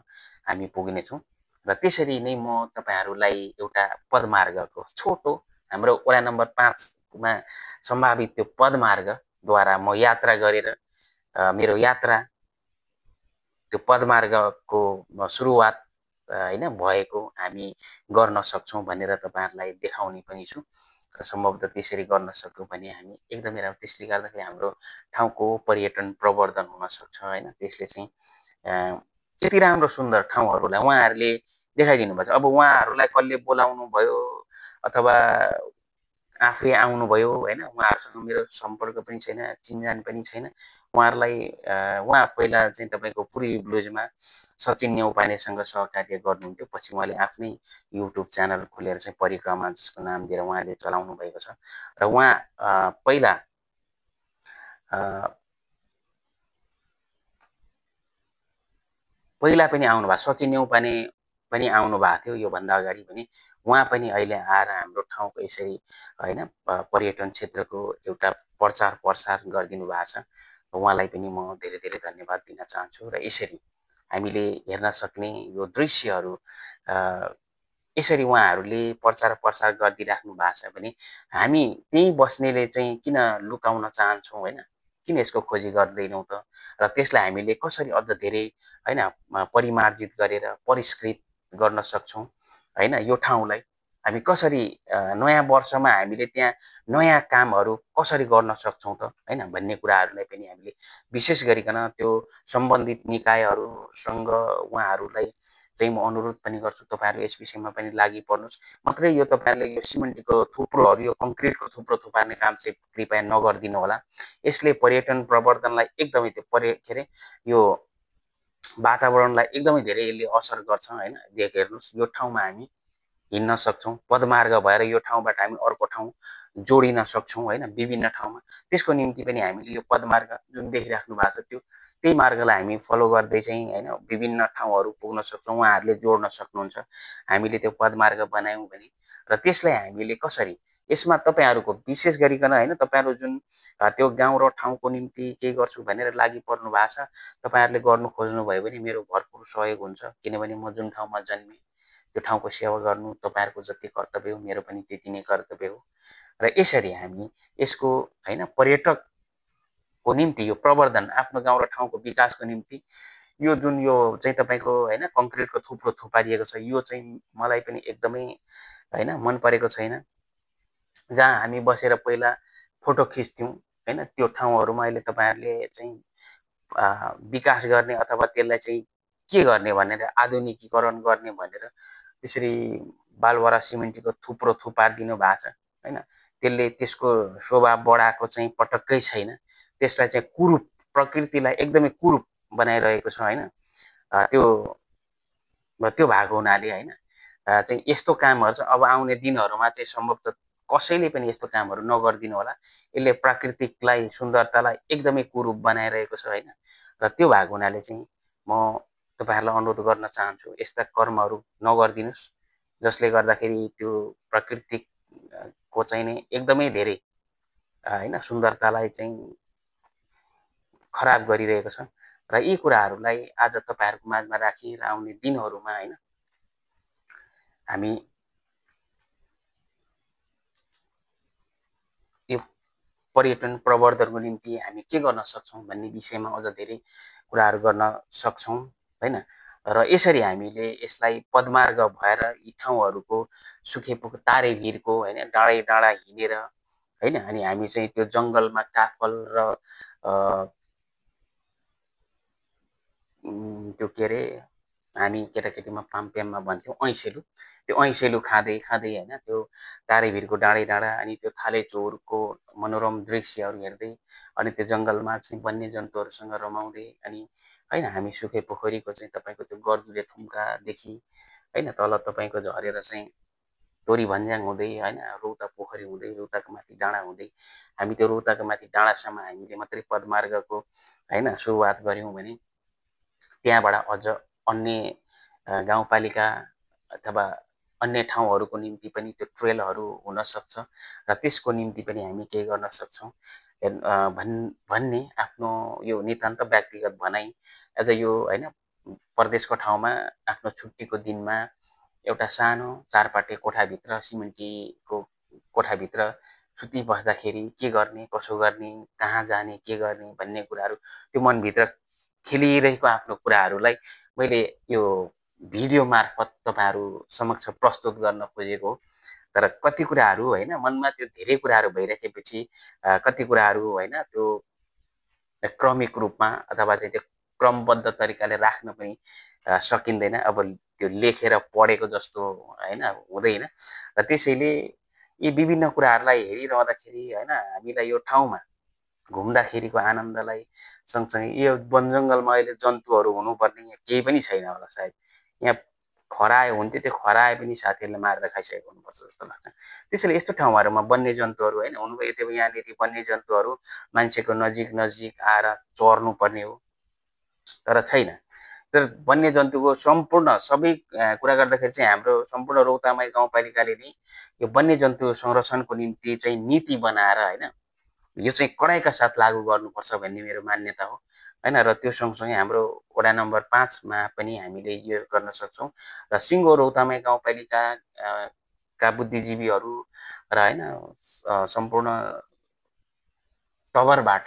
S1: हामी पुग्नेछौँ। र त्यसरी नै म तपाईँहरूलाई एउटा पदमार्गको छोटो हाम्रो वडा नम्बर 5 मा सम्भावित त्यो पदमार्गद्वारा म यात्रा गरेर मेरो यात्रा त्यो पदमार्गको सुरुवात होइन भएको हामी गर्न सक्छौँ भनेर तपाईँहरूलाई देखाउने पनि छु। र सम्भवतः त्यसरी गर्न सक्यौँ भने हामी एकदमै राम्रो। त्यसले गर्दाखेरि हाम्रो ठाउँको पर्यटन प्रवर्धन हुन सक्छ होइन। त्यसले चाहिँ यति राम्रो सुन्दर ठाउँहरूलाई उहाँहरूले देखाइदिनु भएको छ। अब उहाँहरूलाई कसले बोलाउनु भयो अथवा आफै आउनुभयो होइन। उहाँहरूसँग मेरो सम्पर्क पनि छैन, चिनजान पनि छैन। उहाँहरूलाई उहाँ पहिला चाहिँ तपाईँको पूर्वी ब्लुजमा सचिन न्यौपानेसँग सहकार्य गर्नुहुन्थ्यो। पछि उहाँले आफ्नै युट्युब च्यानल खोलेर चाहिँ परिक्रमा जसको नाम दिएर उहाँले चलाउनु भएको छ। र उहाँ पहिला पनि आउनुभएको सचिन न्यौपाने पनि आउनु भएको थियो योभन्दा अगाडि पनि। उहाँ पनि अहिले आएर हाम्रो ठाउँको यसरी होइन पर्यटन क्षेत्रको एउटा प्रचार प्रसार गरिदिनु भएको छ। उहाँलाई पनि म धेरै धेरै धन्यवाद दिन चाहन्छु। र यसरी हामीले हेर्न सक्ने यो दृश्यहरू यसरी उहाँहरूले प्रचार प्रसार गरिदिइराख्नु भएको छ भने हामी त्यहीँ बस्नेले चाहिँ किन लुकाउन चाहन्छौँ होइन। किन यसको खोजी गर्दैनौँ त। र त्यसलाई हामीले कसरी अझ धेरै होइन परिमार्जित गरेर परिष्कृत गर्न सक्छौँ होइन। यो ठाउँलाई हामी कसरी नयाँ वर्षमा हामीले त्यहाँ नयाँ कामहरू कसरी गर्न सक्छौँ त होइन भन्ने कुराहरूलाई पनि हामीले विशेष गरिकन त्यो सम्बन्धित निकायहरूसँग उहाँहरूलाई चाहिँ म अनुरोध पनि गर्छु तपाईँहरू यस विषयमा पनि लागि पर्नुहोस्। मात्रै यो तपाईँहरूले यो सिमेन्टको थुप्रोहरू यो कङ्क्रिटको थुप्रो थुपार्ने काम चाहिँ कृपया नगरिदिनु होला। यसले पर्यटन प्रवर्धनलाई एकदमै त्यो के अरे यो वातावरणलाई एकदमै धेरै यसले असर गर्छ होइन। हेर्नुहोस् यो ठाउँमा हामी हिँड्न सक्छौँ। पदमार्ग भएर यो ठाउँबाट हामी अर्को ठाउँ जोडिन सक्छौँ होइन विभिन्न ठाउँमा। त्यसको निम्ति पनि हामीले यो पदमार्ग जुन देखिराख्नु भएको छ त्यो त्यही मार्गलाई हामी फलो गर्दै चाहिँ होइन विभिन्न ठाउँहरू पुग्न सक्छौँ। उहाँहरूले जोड्न सक्नुहुन्छ। हामीले त्यो पदमार्ग बनायौँ भने र त्यसलाई हामीले कसरी यसमा तपाईँहरूको विशेष गरिकन होइन तपाईँहरू जुन त्यो गाउँ र ठाउँको निम्ति केही गर्छु भनेर लागि पर्नु भएको छ तपाईँहरूले गर्नु खोज्नुभयो भने मेरो भरपुर सहयोग हुन्छ। किनभने म जुन ठाउँमा जन्मेँ त्यो ठाउँको सेवा गर्नु तपाईँहरूको जति कर्तव्य हो मेरो पनि त्यति नै कर्तव्य हो। र यसरी हामी यसको होइन पर्यटकको निम्ति यो प्रवर्धन आफ्नो गाउँ र ठाउँको विकासको निम्ति यो जुन यो चाहिँ तपाईँको होइन कङ्क्रिटको थुप्रो थुपारिएको छ यो चाहिँ मलाई पनि एकदमै होइन मन परेको छैन। जहाँ हामी बसेर पहिला फोटो खिच्थ्यौँ होइन त्यो ठाउँहरूमा अहिले तपाईँहरूले चाहिँ विकास गर्ने अथवा त्यसलाई चाहिँ के गर्ने भनेर आधुनिकीकरण गर्ने भनेर त्यसरी बालुवा सिमेन्टको थुप्रो थुपारिदिनु भएको छ होइन। त्यसले त्यसको शोभा बढाएको चाहिँ पटक्कै छैन। त्यसलाई चाहिँ कुरूप प्रकृतिलाई एकदमै कुरूप बनाइरहेको छ होइन। त्यो भएको हुनाले होइन चाहिँ यस्तो कामहरू चाहिँ अब आउने दिनहरूमा चाहिँ सम्भवतः कसैले पनि यस्तो कामहरू नगरिदिनु होला। यसले प्राकृतिकलाई सुन्दरतालाई एकदमै कुरूप बनाइरहेको छ होइन। र त्यो भएको हुनाले चाहिँ म तपाईँहरूलाई अनुरोध गर्न चाहन्छु यस्ता कर्महरू नगरिदिनुहोस् जसले गर्दाखेरि त्यो प्रकृतिको चाहिँ नै एकदमै धेरै होइन सुन्दरतालाई चाहिँ खराब गरिरहेको छ। र यी कुराहरूलाई आज तपाईँहरूको माझमा राखी र आउने दिनहरूमा होइन हामी यो पर्यटन प्रवर्धनको निम्ति हामी के गर्न सक्छौँ भन्ने विषयमा अझ धेरै कुराहरू गर्न सक्छौँ होइन। र यसरी हामीले यसलाई पदमार्ग भएर यी ठाउँहरूको सुकेको तारेभिरको होइन डाँडै डाँडा हिँडेर होइन अनि हामी चाहिँ त्यो जङ्गलमा काफल र त्यो के अरे हामी केटाकेटीमा पाम्प्याममा भन्थ्यौँ ऐँसेलु त्यो ऐसेलु खाँदै खाँदै होइन त्यो तारेभिरको डाँडै डाँडा अनि त्यो थाले चौरको मनोरम दृश्यहरू हेर्दै अनि त्यो जङ्गलमा चाहिँ वन्यजन्तुहरूसँग रमाउँदै अनि होइन हामी सुके पोखरीको चाहिँ तपाईँको त्यो गर्जुले थुम्कादेखि होइन तल तपाईँको झरेर चाहिँ तोरी भन्ज्याङ हुँदै होइन रौता पोखरी हुँदै रौताको माथि डाँडा हुँदै हामी त्यो रौताको माथि डाँडासम्म हामीले मात्रै पदमार्गको होइन सुरुवात गऱ्यौँ भने त्यहाँबाट अझ अन्य गाउँपालिका अथवा अन्य ठाउँहरूको निम्ति पनि त्यो ट्रेलहरू हुनसक्छ र त्यसको निम्ति पनि हामी केही गर्न सक्छौँ भन्ने आफ्नो यो नितान्त व्यक्तिगत भनाइ एज यो होइन परदेशको ठाउँमा आफ्नो छुट्टीको दिनमा एउटा सानो चारपाटे कोठाभित्र सिमेन्टीको कोठाभित्र सुती बस्दाखेरि के गर्ने कसो गर्ने कहाँ जाने के गर्ने भन्ने कुराहरू त्यो मनभित्र खेलिरहेको आफ्नो कुराहरूलाई मैले यो भिडियो मार्फत तपाईँहरू समक्ष प्रस्तुत गर्न खोजेको हो। तर कति कुराहरू होइन मनमा त्यो धेरै कुराहरू भइराखेपछि कति कुराहरू होइन त्यो क्रमिक रूपमा अथवा चाहिँ त्यो क्रमबद्ध तरिकाले राख्न पनि सकिँदैन। अब त्यो लेखेर पढेको जस्तो होइन हुँदैन र त्यसैले यी विभिन्न कुराहरूलाई हेरिरहँदाखेरि होइन हामीलाई यो ठाउँमा घुम्दाखेरिको आनन्दलाई सँगसँगै यो वन जङ्गलमा अहिले जन्तुहरू हुनुपर्ने यहाँ केही पनि छैन होला सायद। यहाँ खरायो हुन्थ्यो त्यो खराए पनि साथीहरूले मारेर खाइसकेको हुनुपर्छ जस्तो लाग्छ। त्यसैले यस्तो ठाउँहरूमा वन्यजन्तुहरू होइन हुनुभयो त्यो यहाँनिर वन्यजन्तुहरू मान्छेको नजिक नजिक आएर चर्नुपर्ने हो तर छैन। तर वन्यजन्तुको सम्पूर्ण सबै कुरा गर्दाखेरि चाहिँ हाम्रो सम्पूर्ण रौतामाई गाउँपालिकाले नै यो वन्यजन्तु संरक्षणको निम्ति चाहिँ नीति बनाएर होइन यो चाहिँ कडाइका साथ लागू गर्नुपर्छ भन्ने मेरो मान्यता हो होइन। र त्यो सँगसँगै हाम्रो वडा नम्बर 5मा पनि हामीले यो गर्न सक्छौँ र सिङ्गो रौतामाई गाउँपालिका का बुद्धिजीवीहरू र होइन सम्पूर्ण तवरबाट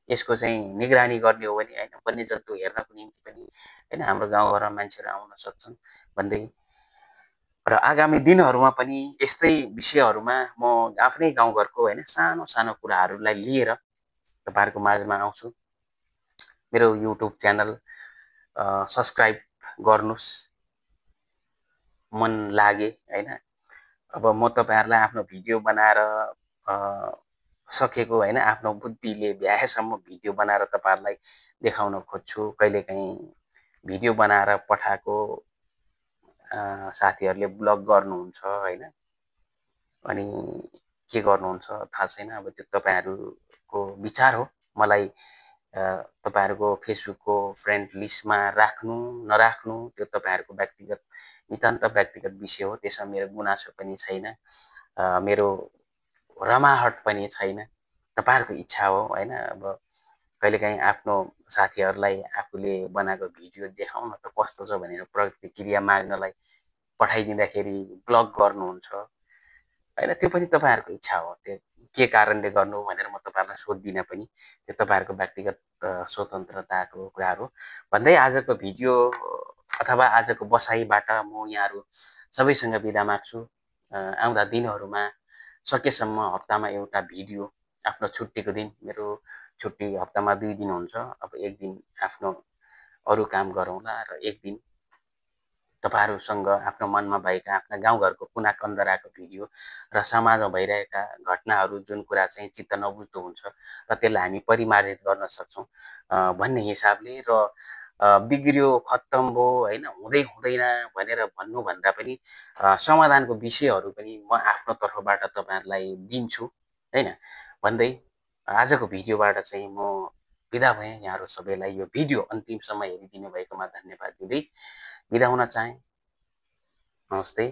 S1: यसको चाहिँ निगरानी गर्ने हो भने होइन वन्यजन्तु हेर्नको निम्ति पनि होइन हाम्रो गाउँघरमा मान्छेहरू आउन सक्छन् भन्दै र आगामी दिनहरूमा पनि यस्तै विषयहरूमा म आफ्नै गाउँघरको होइन सानो सानो कुराहरूलाई लिएर तपाईँहरूको माझमा आउँछु। मेरो युट्युब च्यानल सब्सक्राइब गर्नुहोस् मन लागे होइन। अब म तपाईँहरूलाई आफ्नो भिडियो बनाएर सकेको होइन आफ्नो बुद्धिले भ्याएसम्म भिडियो बनाएर तपाईँहरूलाई देखाउन खोज्छु। कहिलेकाहीँ भिडियो बनाएर पठाएको साथीहरूले ब्लग गर्नुहुन्छ होइन अनि के गर्नुहुन्छ थाहा छैन। अब त्यो तपाईँहरूको विचार हो। मलाई तपाईँहरूको फेसबुकको फ्रेन्ड लिस्टमा राख्नु नराख्नु त्यो तपाईँहरूको व्यक्तिगत नितान्त व्यक्तिगत विषय हो। त्यसमा मेरो गुनासो पनि छैन, मेरो रमाहट पनि छैन, तपाईँहरूको इच्छा हो होइन। अब कहिलेकाहीँ आफ्नो साथीहरूलाई आफूले बनाएको भिडियो देखाउन त कस्तो छ भनेर प्रतिक्रिया माग्नलाई पठाइदिँदाखेरि ब्लग गर्नुहुन्छ होइन त्यो पनि तपाईँहरूको इच्छा हो। त्यो के कारणले गर्नु भनेर म तपाईँहरूलाई सोध्दिनँ पनि, त्यो तपाईँहरूको व्यक्तिगत स्वतन्त्रताको कुराहरू भन्दै आजको भिडियो अथवा आजको बसाइबाट म यहाँहरू सबैसँग बिदा माग्छु। आउँदा दिनहरूमा सकेसम्म हप्तामा एउटा भिडियो आफ्नो छुट्टीको दिन, मेरो छुट्टी हप्तामा 2 दिन हुन्छ। अब एक दिन आफ्नो अरू काम गरौँला र एक दिन तपाईँहरूसँग आफ्नो मनमा भएका आफ्ना गाउँघरको कुना कन्दराको भिडियो र समाजमा भइरहेका घटनाहरू जुन कुरा चाहिँ चित्त नबुझ्दो हुन्छ र त्यसलाई हामी परिमार्जित गर्न सक्छौँ भन्ने हिसाबले र बिग्रियो खत्तम भयो होइन हुँदै हुँदैन भनेर भन्नुभन्दा पनि समाधानको विषयहरू पनि म आफ्नो तर्फबाट तपाईँहरूलाई दिन्छु होइन भन्दै आजको भिडियोबाट चाहिँ म बिदा भएँ। यहाँहरू सबैलाई यो भिडियो अन्तिमसम्म हेरिदिनु भएकोमा धन्यवाद दिँदै बिदा हुन चाहे। नमस्ते।